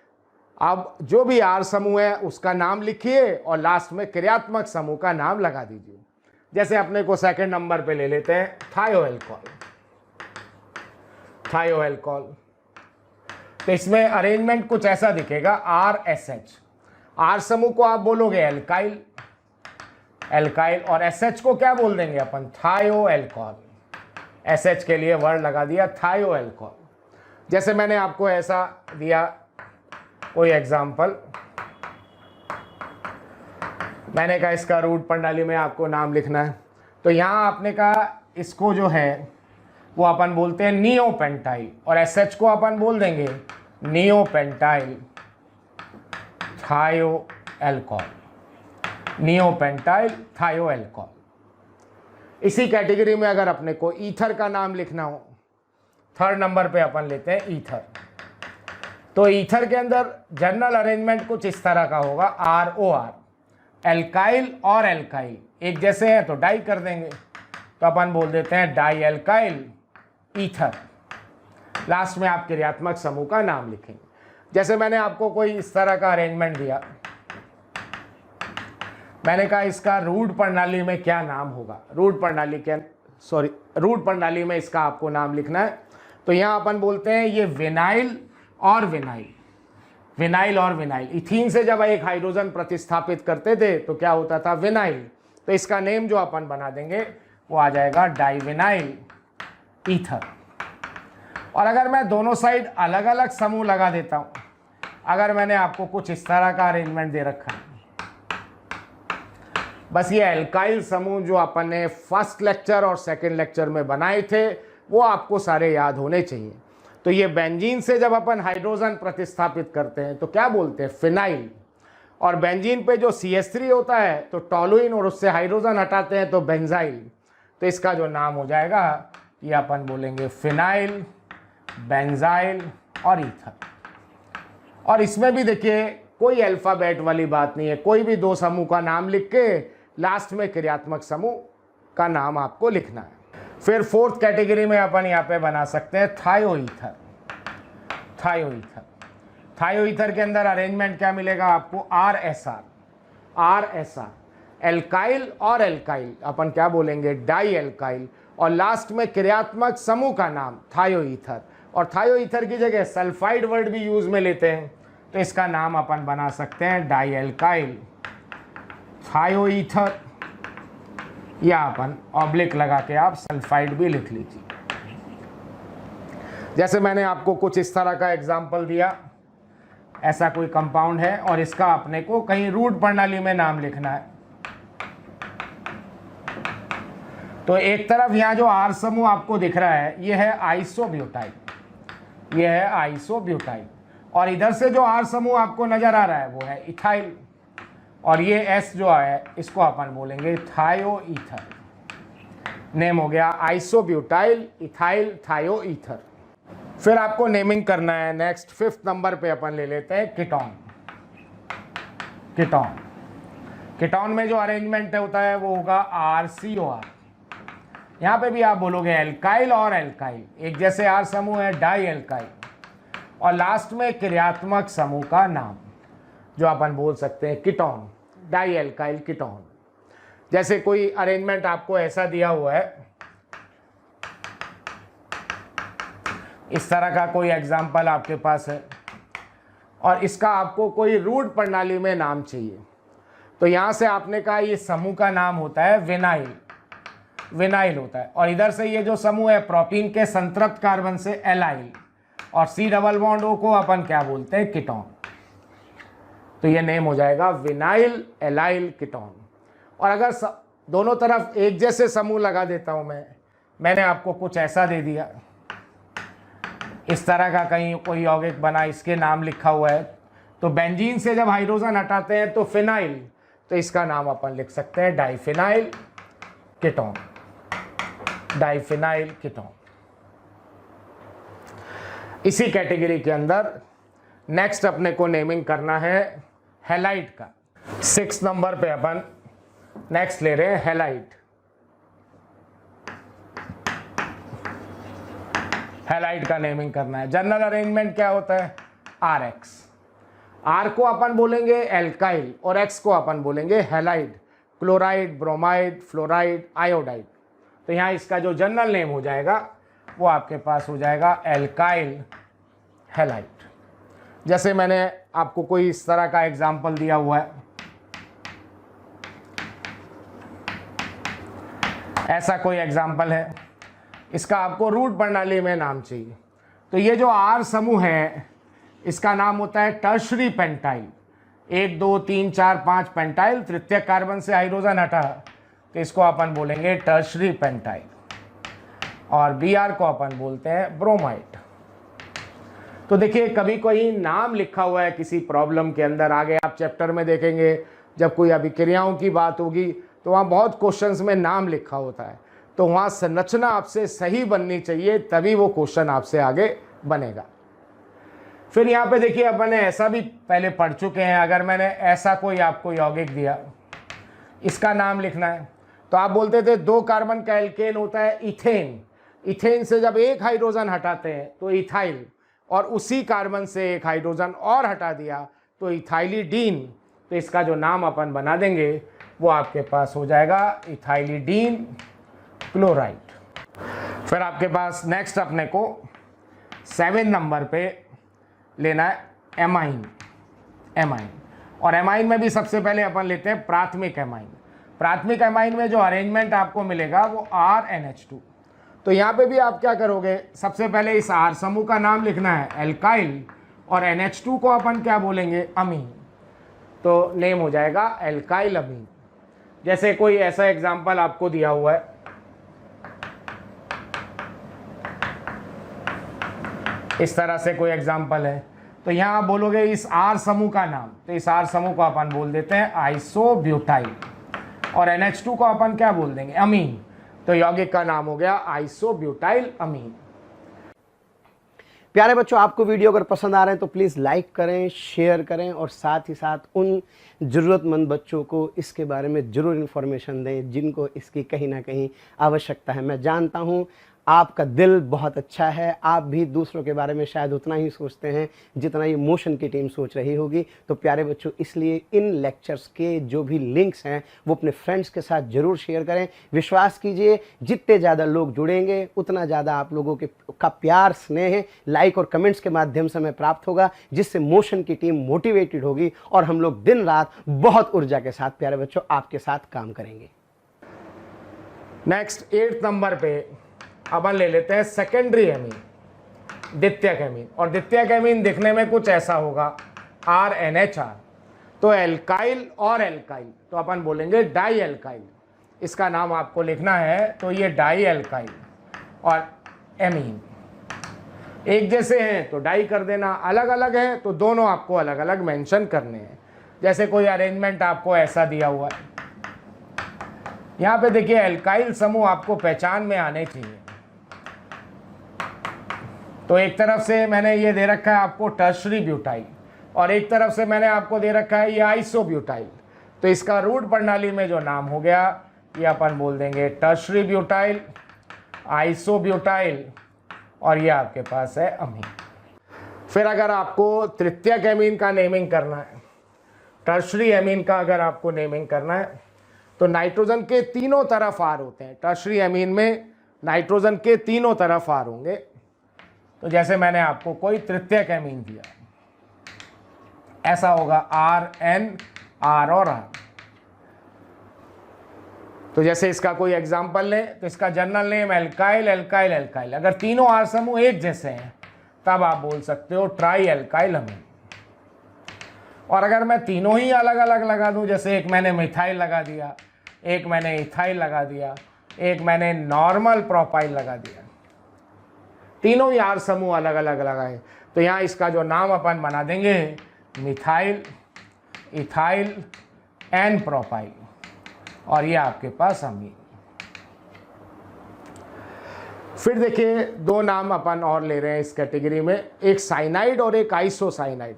अब जो भी आर समूह है उसका नाम लिखिए और लास्ट में क्रियात्मक समूह का नाम लगा दीजिए। जैसे अपने को सेकंड नंबर पे ले लेते हैं थायोएल्कोहल। थायोएल्कोहल तो इसमें अरेंजमेंट कुछ ऐसा दिखेगा RSH। आर समूह को आप बोलोगे एल्काइल, एल्काइल, और SH को क्या बोल देंगे अपन? थायोएल्कोहल। SH के लिए वर्ड लगा दिया थायोएल्कोहल। जैसे मैंने आपको ऐसा दिया कोई एग्जाम्पल, मैंने कहा इसका रूट प्रणाली में आपको नाम लिखना है, तो यहाँ आपने कहा इसको जो है वो अपन बोलते हैं नियोपेंटाइल और SH को अपन बोल देंगे नियोपेंटाइल थायोएल्कोहल, नियोपेंटाइल थायोएल्कोहल। इसी कैटेगरी में अगर अपने को ईथर का नाम लिखना हो, थर्ड नंबर पे अपन लेते हैं ईथर। तो ईथर के अंदर जनरल अरेंजमेंट कुछ इस तरह का होगा ROR, एल्काइल और एल्काइल एक जैसे हैं तो डाई कर देंगे, तो अपन बोल देते हैं डाई एल्काइल ईथर। लास्ट में आप क्रियात्मक समूह का नाम लिखेंगे। जैसे मैंने आपको कोई इस तरह का अरेंजमेंट दिया, मैंने कहा इसका रूढ़ प्रणाली में क्या नाम होगा, रूढ़ प्रणाली में इसका आपको नाम लिखना है। तो यहाँ अपन बोलते हैं ये विनाइल और विनाइल, विनाइल और विनाइल। इथीन से जब एक हाइड्रोजन प्रतिस्थापित करते थे तो क्या होता था? विनाइल। तो इसका नेम जो अपन बना देंगे वो आ जाएगा डाइविनाइल ईथर। और अगर मैं दोनों साइड अलग अलग समूह लगा देता हूँ, अगर मैंने आपको कुछ इस तरह का अरेंजमेंट दे रखा है, बस ये एल्काइल समूह जो अपन ने फर्स्ट लेक्चर और सेकंड लेक्चर में बनाए थे वो आपको सारे याद होने चाहिए। तो ये बेंजीन से जब अपन हाइड्रोजन प्रतिस्थापित करते हैं तो क्या बोलते हैं? फिनाइल। और बेंजीन पे जो CH3 होता है तो टॉलुइन और उससे हाइड्रोजन हटाते हैं तो बेंजाइल। तो इसका जो नाम हो जाएगा ये अपन बोलेंगे फिनाइल, बेंजाइल और ईथर। और इसमें भी देखिए कोई अल्फाबेट वाली बात नहीं है, कोई भी दो समूह का नाम लिख के लास्ट में क्रियात्मक समूह का नाम आपको लिखना है। फिर फोर्थ कैटेगरी में अपन यहाँ पे बना सकते हैं थायोईथर। थायोईथर, थायोईथर के अंदर अरेंजमेंट क्या मिलेगा आपको? RSR, RSR, एल्काइल और एल्काइल अपन क्या बोलेंगे? Die alkyl. और लास्ट में क्रियात्मक समूह का नाम थायोईथर। और थायोईथर की जगह सल्फाइड वर्ड भी यूज में लेते हैं, तो इसका नाम अपन बना सकते हैं डाई एल्काइल थायोईथर, या अपन ऑब्लिक लगा के आप सल्फाइड भी लिख लीजिए। जैसे मैंने आपको कुछ इस तरह का एग्जाम्पल दिया, ऐसा कोई कंपाउंड है और इसका अपने को कहीं रूट प्रणाली में नाम लिखना है। तो एक तरफ यहाँ जो आर समूह आपको दिख रहा है ये है आइसोब्यूटाइल, ये है आइसोब्यूटाइल। और इधर से जो आर समूह आपको नजर आ रहा है वो है इथाइल, और ये एस जो है इसको अपन बोलेंगे थायोईथर। नेम हो गया आइसोब्यूटाइल, इथाइल, थायोईथर। फिर आपको नेमिंग करना है। नेक्स्ट फिफ्थ नंबर पे अपन ले लेते हैं कीटोन। कीटोन, कीटोन में जो अरेंजमेंट होता है वो होगा RCOR। यहाँ पे भी आप बोलोगे एल्काइल और एल्काइल, एक जैसे आर समूह है डाई एल्काइल। और लास्ट में क्रियात्मक समूह का नाम जो अपन बोल सकते हैं कीटोन, डाई एल्काइल कीटोन। जैसे कोई अरेंजमेंट आपको ऐसा दिया हुआ है, इस तरह का कोई एग्जाम्पल आपके पास है, और इसका आपको कोई रूट प्रणाली में नाम चाहिए। तो यहाँ से आपने कहा ये समूह का नाम होता है विनाइल, विनाइल होता है। और इधर से ये जो समूह है प्रोपीन के संतृप्त कार्बन से एलाइल, और सी डबल बॉन्ड ओ को अपन क्या बोलते हैं, कीटोन। तो ये नेम हो जाएगा विनाइल एलाइल कीटोन। और अगर दोनों तरफ एक जैसे समूह लगा देता हूं मैंने आपको कुछ ऐसा दे दिया, इस तरह का कहीं कोई यौगिक बना, इसके नाम लिखा हुआ है, तो बेंजीन से जब हाइड्रोजन हटाते हैं तो फिनाइल, तो इसका नाम अपन लिख सकते हैं डाइफिनाइल कीटोन, डाइफिनाइल कीटोन। इसी कैटेगरी के अंदर नेक्स्ट अपने को नेमिंग करना है हैलाइड का। 6 नंबर पे अपन नेक्स्ट ले रहे हैं हैलाइड। हैलाइड का नेमिंग करना है। जनरल अरेंजमेंट क्या होता है, RX, R को अपन बोलेंगे एल्काइल और X को अपन बोलेंगे halide, chloride, bromide, fluoride, iodide. तो यहाँ इसका जो जनरल नेम हो जाएगा वो आपके पास हो जाएगा एल्काइल हैलाइड। जैसे मैंने आपको कोई इस तरह का एग्जाम्पल दिया हुआ है, ऐसा कोई एग्जाम्पल है, इसका आपको रूट प्रणाली में नाम चाहिए। तो ये जो R समूह है इसका नाम होता है टर्शरी पेंटाइल। 1 2 3 4 5 पेंटाइल, तृतीय कार्बन से हाइड्रोजन हटा तो इसको अपन बोलेंगे टर्शरी पेंटाइल, और Br को अपन बोलते हैं ब्रोमाइड। तो देखिए कभी कोई नाम लिखा हुआ है किसी प्रॉब्लम के अंदर, आगे आप चैप्टर में देखेंगे जब कोई अभिक्रियाओं की बात होगी तो वहाँ बहुत क्वेश्चंस में नाम लिखा होता है, तो वहाँ संरचना आपसे सही बननी चाहिए, तभी वो क्वेश्चन आपसे आगे बनेगा। फिर यहाँ पे देखिए अपन ने ऐसा भी पहले पढ़ चुके हैं, अगर मैंने ऐसा कोई आपको यौगिक दिया, इसका नाम लिखना है, तो आप बोलते थे 2 कार्बन का एल्केन होता है इथेन, इथेन से जब एक हाइड्रोजन हटाते हैं तो इथाइल, और उसी कार्बन से एक हाइड्रोजन और हटा दिया तो इथाइलिडीन, तो इसका जो नाम अपन बना देंगे वो आपके पास हो जाएगा इथाइलिडीन क्लोराइड। फिर आपके पास नेक्स्ट अपने को 7 नंबर पे लेना है एमाइन, एमाइन। और एमाइन में भी सबसे पहले अपन लेते हैं प्राथमिक एमाइन। प्राथमिक एमाइन में जो अरेंजमेंट आपको मिलेगा वो RNH2। तो यहाँ पे भी आप क्या करोगे, सबसे पहले इस R समूह का नाम लिखना है एल्काइल, और NH2 को अपन क्या बोलेंगे, अमीन। तो नेम हो जाएगा एल्काइल अमीन। जैसे कोई ऐसा एग्जाम्पल आपको दिया हुआ है, इस तरह से कोई एग्जाम्पल है, तो यहाँ आप बोलोगे इस R समूह का नाम, तो इस R समूह को अपन बोल देते हैं आइसोब्यूटाइल, और NH2 को अपन क्या बोल देंगे, अमीन। तो यौगिक का नाम हो गया आइसोब्यूटाइल अमीन। प्यारे बच्चों, आपको वीडियो अगर पसंद आ रहे हैं तो प्लीज़ लाइक करें, शेयर करें, और साथ ही साथ उन ज़रूरतमंद बच्चों को इसके बारे में ज़रूर इन्फॉर्मेशन दें जिनको इसकी कहीं ना कहीं आवश्यकता है। मैं जानता हूं आपका दिल बहुत अच्छा है, आप भी दूसरों के बारे में शायद उतना ही सोचते हैं जितना ये मोशन की टीम सोच रही होगी। तो प्यारे बच्चों, इसलिए इन लेक्चर्स के जो भी लिंक्स हैं वो अपने फ्रेंड्स के साथ ज़रूर शेयर करें। विश्वास कीजिए, जितने ज़्यादा लोग जुड़ेंगे उतना ज़्यादा आप लोगों का प्यार, स्नेह, लाइक और कमेंट्स के माध्यम से हमें प्राप्त होगा, जिससे मोशन की टीम मोटिवेटेड होगी और हम लोग दिन रात बहुत ऊर्जा के साथ प्यारे बच्चों आपके साथ काम करेंगे। नेक्स्ट 8 नंबर पे अपन ले लेते हैं सेकेंडरी एमीन, द्वितीयक एमीन। और द्वितीयक एमीन दिखने में कुछ ऐसा होगा RNHR। तो एल्काइल और एल्काइल, तो अपन बोलेंगे डाई एल्काइल। इसका नाम आपको लिखना है, तो ये डाई एल्काइल और एमीन एक जैसे हैं तो डाई कर देना, अलग अलग है तो दोनों आपको अलग अलग मेंशन करने हैं। जैसे कोई अरेंजमेंट आपको ऐसा दिया हुआ है, यहाँ पे देखिए एल्काइल समूह आपको पहचान में आने चाहिए। तो एक तरफ से मैंने ये दे रखा है आपको टर्शरी ब्यूटाइल, और एक तरफ से मैंने आपको दे रखा है ये आइसोब्यूटाइल। तो इसका रूट प्रणाली में जो नाम हो गया ये अपन बोल देंगे टर्शरी ब्यूटाइल, आइसोब्यूटाइल, और ये आपके पास है अमीन। फिर अगर आपको तृतीयक एमीन का नेमिंग करना है, टर्शरी एमीन का अगर आपको नेमिंग करना है, तो नाइट्रोजन के तीनों तरफ R होते हैं। टर्शरी एमीन में नाइट्रोजन के तीनों तरफ R होंगे। तो जैसे मैंने आपको कोई तृतीयक एमीन दिया, ऐसा होगा RN, R और R। तो जैसे इसका कोई एग्जाम्पल लें तो इसका general name alkyl alkyl alkyl. अगर तीनों R समूह एक जैसे हैं तब आप बोल सकते हो ट्राई एल्काइल अमीन। और अगर मैं तीनों ही अलग अलग लगा दूं, जैसे एक मैंने मिथाइल लगा दिया, एक मैंने इथाइल लगा दिया, एक मैंने नॉर्मल प्रोपाइल लगा दिया, तीनों ही R समूह अलग अलग लगाए, तो यहाँ इसका जो नाम अपन बना देंगे मिथाइल इथाइल एन प्रोपाइल, और ये आपके पास अमीन। फिर देखिए दो नाम अपन और ले रहे हैं इस कैटेगरी में, एक साइनाइड और एक आइसोसाइनाइड।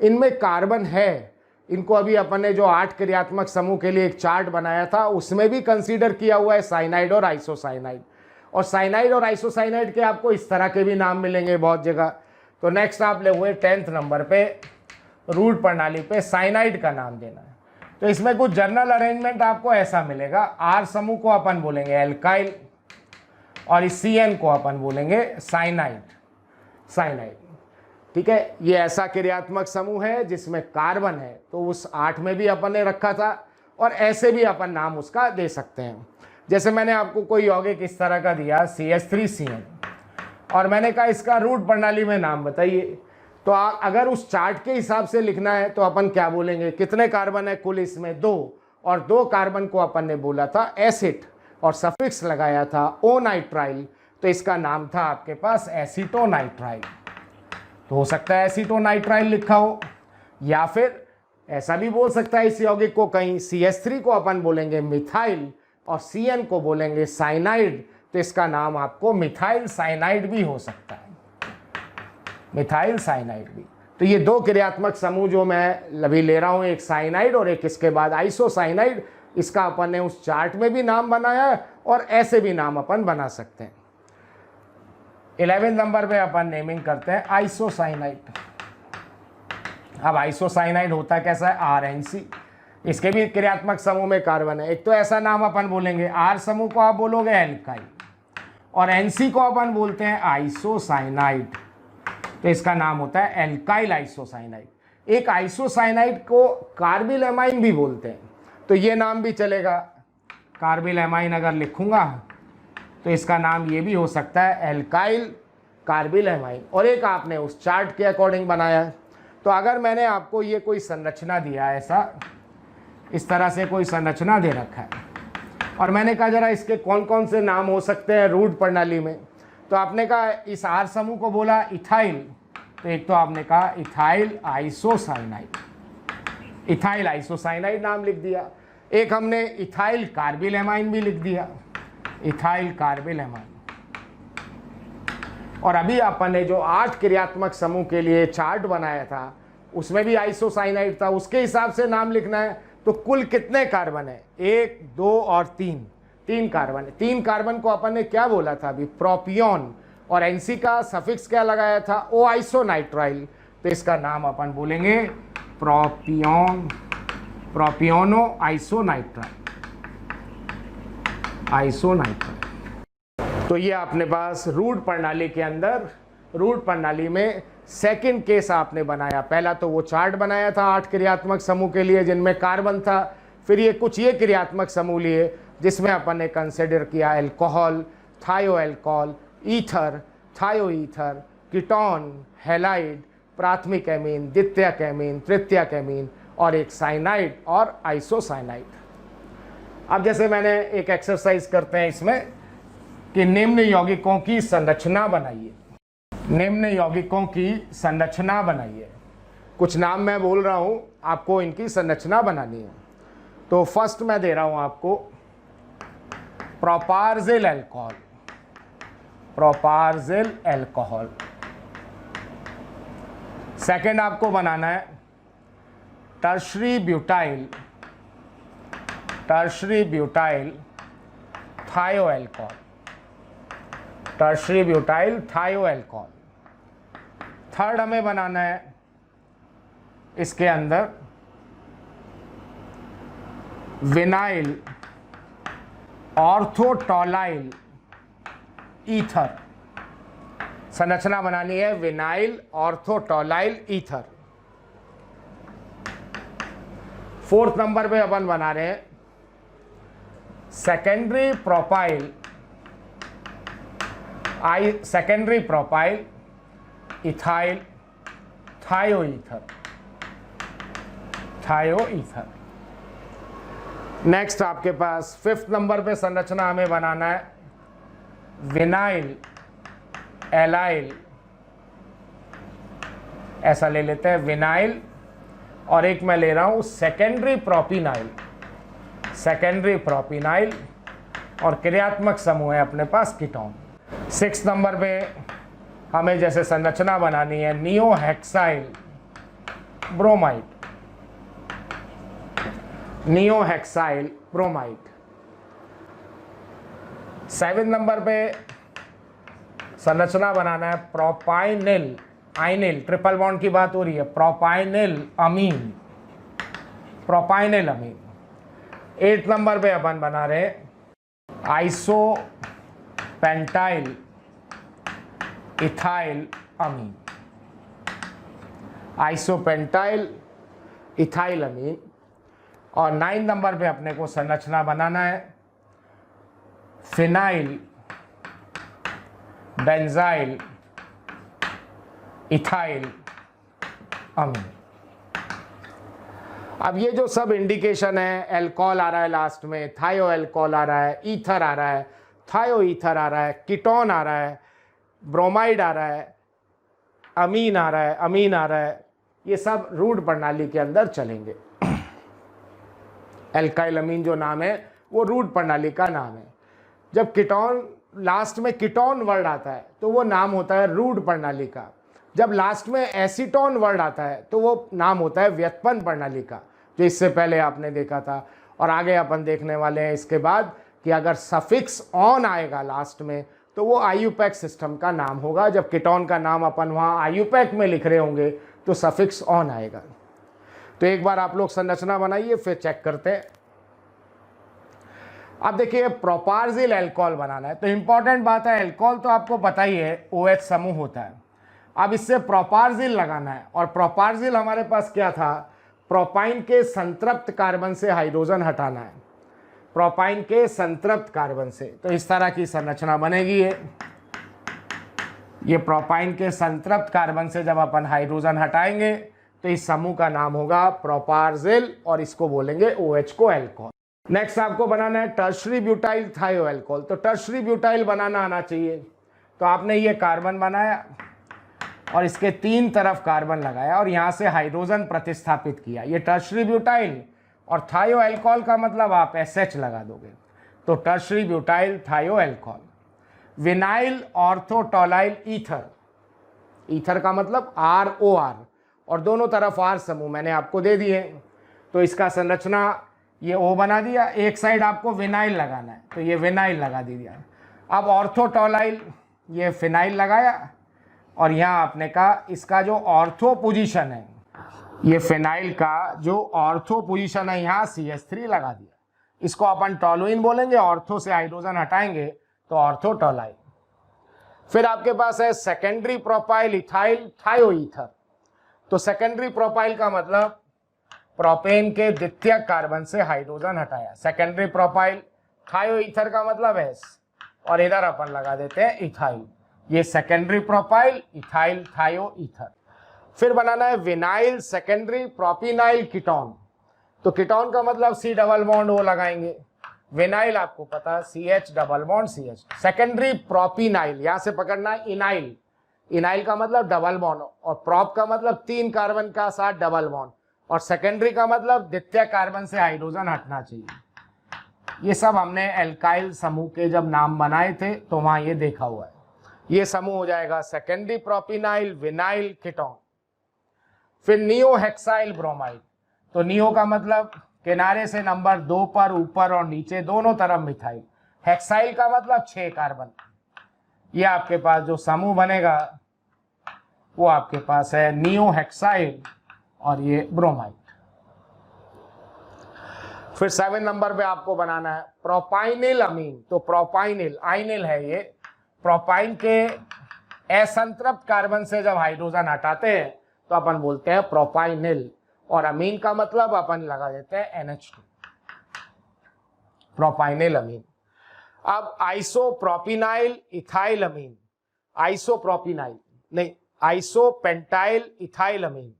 इनमें कार्बन है, इनको अभी अपन ने जो 8 क्रियात्मक समूह के लिए एक चार्ट बनाया था उसमें भी कंसीडर किया हुआ है साइनाइड और आइसोसाइनाइड। और साइनाइड और आइसोसाइनाइड के आपको इस तरह के भी नाम मिलेंगे बहुत जगह। तो नेक्स्ट आप ले हुए 10th नंबर पे रूट प्रणाली पे साइनाइड का नाम देना है। तो इसमें कुछ जनरल अरेंजमेंट आपको ऐसा मिलेगा, R समूह को अपन बोलेंगे एल्काइल और इस CN को अपन बोलेंगे साइनाइड। साइनाइड, ठीक है। ये ऐसा क्रियात्मक समूह है जिसमें कार्बन है, तो उस 8 में भी अपन ने रखा था, और ऐसे भी अपन नाम उसका दे सकते हैं। जैसे मैंने आपको कोई यौगिक इस तरह का दिया CH3CN, और मैंने कहा इसका रूट प्रणाली में नाम बताइए, तो अगर उस चार्ट के हिसाब से लिखना है तो अपन क्या बोलेंगे, कितने कार्बन है कुल इसमें 2, और 2 कार्बन को अपन ने बोला था एसिड और सफिक्स लगाया था ओ नाइट्राइल, तो इसका नाम था आपके पास एसीटोनाइट्राइल। तो हो सकता है एसीटोनाइट्राइल लिखा हो, या फिर ऐसा भी बोल सकता है इस यौगिक को कहीं CH3 को अपन बोलेंगे मिथाइल और CN को बोलेंगे साइनाइड, तो इसका नाम आपको मिथाइल साइनाइड भी हो सकता है, मिथाइल साइनाइड भी। तो ये 2 क्रियात्मक समूह जो मैं अभी ले रहा हूँ, एक साइनाइड और एक इसके बाद आइसोसाइनाइड, इसका अपन ने उस चार्ट में भी नाम बनाया है और ऐसे भी नाम अपन बना सकते हैं। 11 नंबर पे अपन नेमिंग करते हैं आइसोसाइनाइड। अब आइसोसाइनाइड होता कैसा है, RNC, इसके भी क्रियात्मक समूह में कार्बन है। एक तो ऐसा नाम अपन बोलेंगे, R समूह को आप बोलोगे एल्काइल और NC को अपन बोलते हैं आइसोसाइनाइड, तो इसका नाम होता है एल्काइल आइसोसाइनाइड। एक आइसोसाइनाइड को कार्बिल एमाइन भी बोलते हैं, तो ये नाम भी चलेगा। कार्बिल एमाइन अगर लिखूंगा तो इसका नाम ये भी हो सकता है एल्काइल कार्बिल एमाइन, और एक आपने उस चार्ट के अकॉर्डिंग बनाया है। तो अगर मैंने आपको ये कोई संरचना दिया है, ऐसा इस तरह से कोई संरचना दे रखा है, और मैंने कहा जरा इसके कौन कौन से नाम हो सकते हैं रूट प्रणाली में, तो आपने कहा इस R समूह को बोला इथाइल, तो एक तो आपने कहा इथाइल आइसोसाइनाइड, इथाइल आइसोसाइनाइड नाम लिख दिया। एक हमने इथाइल कार्बिल एमाइन भी लिख दिया, इथाइल कार्बिल एमाइन। और अभी अपन ने जो 8 क्रियात्मक समूह के लिए चार्ट बनाया था उसमें भी आइसोसाइनाइड था, उसके हिसाब से नाम लिखना है। तो कुल कितने कार्बन है, 1 2 और 3, 3 कार्बन है। 3 कार्बन को अपन ने क्या बोला था अभी, प्रोपियोन, और NC का सफिक्स क्या लगाया था, ओ आइसोनाइट्राइल, तो इसका नाम अपन बोलेंगे प्रोपियोन, प्रोपियोनो आइसोनाइट्राइल, आइसोनाइट्राइल। तो ये अपने पास रूट प्रणाली के अंदर, रूट प्रणाली में सेकंड केस आपने बनाया। पहला तो वो चार्ट बनाया था 8 क्रियात्मक समूह के लिए जिनमें कार्बन था, फिर ये कुछ ये क्रियात्मक समूह लिए जिसमें अपन ने कंसिडर किया अल्कोहल, थायो अल्कोहल, ईथर, थायो ईथर, कीटोन, हैलाइड, प्राथमिक एमीन, द्वितीयक एमीन, तृतीयक एमीन, और एक साइनाइड और आइसोसाइनाइड। अब जैसे मैंने एक एक्सरसाइज करते हैं इसमें कि निम्न यौगिकों की संरचना बनाइए, निम्न यौगिकों की संरचना बनाइए। कुछ नाम मैं बोल रहा हूं, आपको इनकी संरचना बनानी है। तो फर्स्ट मैं दे रहा हूं आपको प्रोपार्जिल अल्कोहल, प्रोपार्जिल अल्कोहल। सेकंड आपको बनाना है टर्शरी ब्यूटाइल, टर्शरी ब्यूटाइल थायो अल्कोहल, टर्शरी ब्यूटाइल थायो अल्कोहल। थर्ड हमें बनाना है इसके अंदर विनाइल ऑर्थोटोलाइल ईथर। संरचना बनानी है विनाइल ऑर्थोटोलाइल ईथर। 4th नंबर पे अपन बना रहे हैं सेकेंडरी प्रोपाइल इथाइल थायोईथर। नेक्स्ट आपके पास 5th नंबर पे संरचना हमें बनाना है विनाइल एलाइल, ऐसा ले लेते हैं विनाइल, और एक मैं ले रहा हूं सेकेंडरी प्रोपिनाइल और क्रियात्मक समूह है अपने पास कीटोन। 6 नंबर पे हमें जैसे संरचना बनानी है नियोहेक्साइल ब्रोमाइड। 7 नंबर पे संरचना बनाना है प्रोपाइनिल आइनिल, ट्रिपल बॉन्ड की बात हो रही है, प्रोपाइनिल अमीन। 8 नंबर पे अपन बना रहे आइसोपेंटाइल इथाइल अमीन। और 9 नंबर पे अपने को संरचना बनाना है फिनाइल बेंजाइल इथाइल अमीन। अब ये जो सब इंडिकेशन है, एल्कोहल आ रहा है लास्ट में, थायो एल्कोहल आ रहा है, ईथर आ रहा है, थायो ईथर आ रहा है, कीटोन आ रहा है, ब्रोमाइड आ रहा है, अमीन आ रहा है, ये सब रूट प्रणाली के अंदर चलेंगे। एल्काइल अमीन जो नाम है वो रूट प्रणाली का नाम है। जब कीटोन लास्ट में कीटोन वर्ड आता है तो वो नाम होता है रूट प्रणाली का। जब लास्ट में एसीटोन वर्ड आता है तो वो नाम होता है व्युत्पन्न प्रणाली का, जो इससे पहले आपने देखा था। और आगे अपन देखने वाले हैं इसके बाद कि अगर सफिक्स ऑन आएगा लास्ट में तो वो आयुपैक सिस्टम का नाम होगा। जब कीटोन का नाम अपन वहाँ आयुपैक में लिख रहे होंगे तो सफिक्स ऑन आएगा। तो एक बार आप लोग संरचना बनाइए, फिर चेक करते हैं। अब देखिए प्रोपार्जिल एल्कोहल बनाना है, तो इंपॉर्टेंट बात है, एल्कोहल तो आपको पता ही है OH समूह होता है। अब इससे प्रोपार्जिल लगाना है, और प्रोपार्जिल हमारे पास क्या था, प्रोपाइन के संतृप्त कार्बन से हाइड्रोजन हटाना है, प्रोपाइन के संतृप्त कार्बन से। तो इस तरह की संरचना बनेगी ये प्रोपाइन के संतृप्त कार्बन से जब अपन हाइड्रोजन हटाएंगे तो इस समूह का नाम होगा प्रोपार्जिल, और इसको बोलेंगे OH को एल्कोहल। नेक्स्ट आपको बनाना है टर्शरी ब्यूटाइल थायो एल्कोहल। तो टर्शरी ब्यूटाइल बनाना आना चाहिए। तो आपने ये कार्बन बनाया और इसके 3 तरफ कार्बन लगाया और यहाँ से हाइड्रोजन प्रतिस्थापित किया, ये टर्शरी ब्यूटाइल। और थायो एल्कोहल का मतलब आप SH लगा दोगे, तो टर्शरी ब्यूटाइल थायो एल्कोहल। विनाइल ऑर्थोटोलाइल ईथर, ईथर का मतलब ROR, और दोनों तरफ R समूह मैंने आपको दे दिए। तो इसका संरचना ये O बना दिया, एक साइड आपको विनाइल लगाना है तो ये विनाइल लगा दिया। अब ऑर्थोटोलाइल, ये फिनाइल लगाया, और यहाँ आपने कहा इसका जो ऑर्थो पोजीशन है, ये फिनाइल का जो ऑर्थो पोजीशन है यहाँ CH3 लगा दिया। इसको अपन टोलुइन बोलेंगे, ऑर्थो से हाइड्रोजन हटाएंगे तो ऑर्थोटोलाइल। फिर आपके पास है सेकेंडरी प्रोपाइल इथाइल थायोईथर। तो सेकेंडरी प्रोपाइल का मतलब प्रोपेन के द्वितीयक कार्बन से हाइड्रोजन हटाया, सेकेंडरी प्रोपाइल। थायोईथर का मतलब S, और इधर अपन लगा देते हैं इथाइल, ये सेकेंडरी प्रोपाइल इथाइल थायोईथर। फिर बनाना है विनाइल सेकेंडरी प्रोपिनाइल कीटोन। तो कीटोन का मतलब C डबल बॉन्ड O लगाएंगे, विनाइल आपको पता है CH double bond CH। Secondary propynyl, यहाँ से पकड़ना है इनाइल, इनाइल का मतलब डबल बॉन्ड, और प्रोप का मतलब 3 कार्बन का साथ डबल बॉन्ड, और सेकेंडरी का मतलब द्वितीय कार्बन से हाइड्रोजन हटना चाहिए। ये सब हमने एल्काइल समूह के जब नाम बनाए थे तो वहाँ ये देखा हुआ है। ये समूह हो जाएगा सेकेंडरी प्रोपिनाइल विनाइल कीटोन। फिर नियोहेक्साइल ब्रोमाइड। तो नियो का मतलब किनारे से नंबर 2 पर, ऊपर और नीचे दोनों तरफ मिथाइल। हेक्साइल का मतलब 6 कार्बन। ये आपके पास जो समूह बनेगा वो आपके पास है नियोहेक्साइल और ये ब्रोमाइड। फिर 7 नंबर पे आपको बनाना है प्रोपाइनिल अमीन। तो प्रोपाइनिल आइनिल है ये, प्रोपाइन के असंतृप्त कार्बन से जब हाइड्रोजन हटाते हैं तो अपन बोलते हैं प्रोपाइनिल, और अमीन का मतलब अपन लगा देते हैं NH2, प्रोपाइनिल अमीन। अब आइसोप्रोपिनाइल इथाइल अमीन, आइसोप्रोपिनाइल नहीं, आइसोपेंटाइल इथाइल अमीन।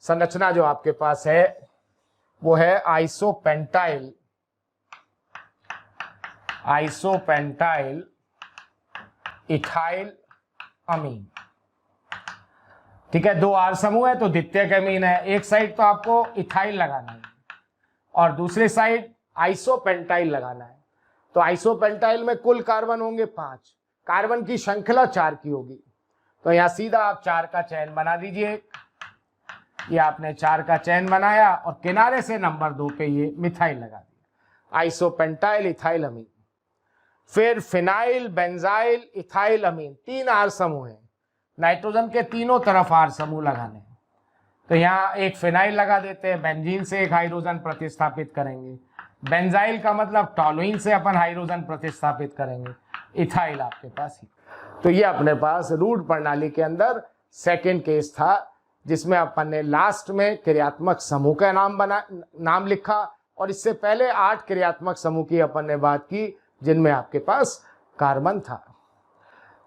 संरचना जो आपके पास है वो है आइसोपेंटाइल इथाइल अमीन। ठीक है, 2 R समूह है तो द्वितीयक अमीन है। एक साइड तो आपको इथाइल लगाना है और दूसरी साइड आइसोपेंटाइल लगाना है। तो आइसोपेंटाइल में कुल कार्बन होंगे 5, कार्बन की श्रृंखला 4 की होगी। तो यहां सीधा आप 4 का चयन बना दीजिए। ये आपने 4 का चयन बनाया और किनारे से नंबर 2 पे ये मिथाइल लगा दिया, आइसोपेंटाइल इथाइल अमीन। फिर फिनाइल बेंजाइल इथाइल अमीन, 3 R समूह है, नाइट्रोजन के तीनों तरफ R समूह लगाने हैं। तो यहाँ एक फिनाइल लगा देते हैं, बेंजीन से एक हाइड्रोजन प्रतिस्थापित करेंगे, बेंजाइल का मतलब टॉलुइन से अपन हाइड्रोजन प्रतिस्थापित करेंगे, इथाइल आपके पास ही। तो ये अपने पास रूट प्रणाली के अंदर सेकेंड केस था, जिसमें अपन ने लास्ट में क्रियात्मक समूह का नाम लिखा और इससे पहले 8 क्रियात्मक समूह की अपन ने बात की जिनमें आपके पास कार्बन था।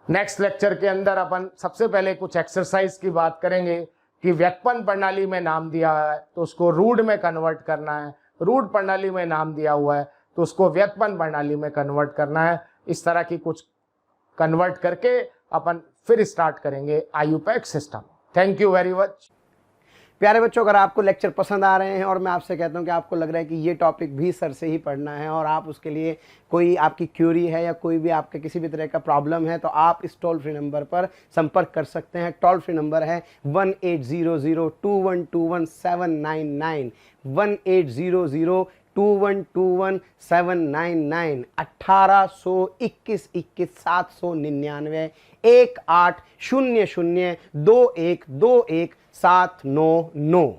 नेक्स्ट लेक्चर के अंदर अपन सबसे पहले कुछ एक्सरसाइज की बात करेंगे कि व्युत्पन्न प्रणाली में नाम दिया है तो उसको रूढ़ में कन्वर्ट करना है, रूढ़ प्रणाली में नाम दिया हुआ है तो उसको व्युत्पन्न प्रणाली में कन्वर्ट करना है। इस तरह की कुछ कन्वर्ट करके अपन फिर स्टार्ट करेंगे IUPAC system. Thank you very much. प्यारे बच्चों, अगर आपको लेक्चर पसंद आ रहे हैं और मैं आपसे कहता हूं कि आपको लग रहा है कि ये टॉपिक भी सर से ही पढ़ना है और आप उसके लिए कोई आपकी क्यूरी है या कोई भी आपके किसी भी तरह का प्रॉब्लम है, तो आप इस टोल फ्री नंबर पर संपर्क कर सकते हैं। टोल फ्री नंबर है 18002121 799 1800212799 1821 799 18002121 799।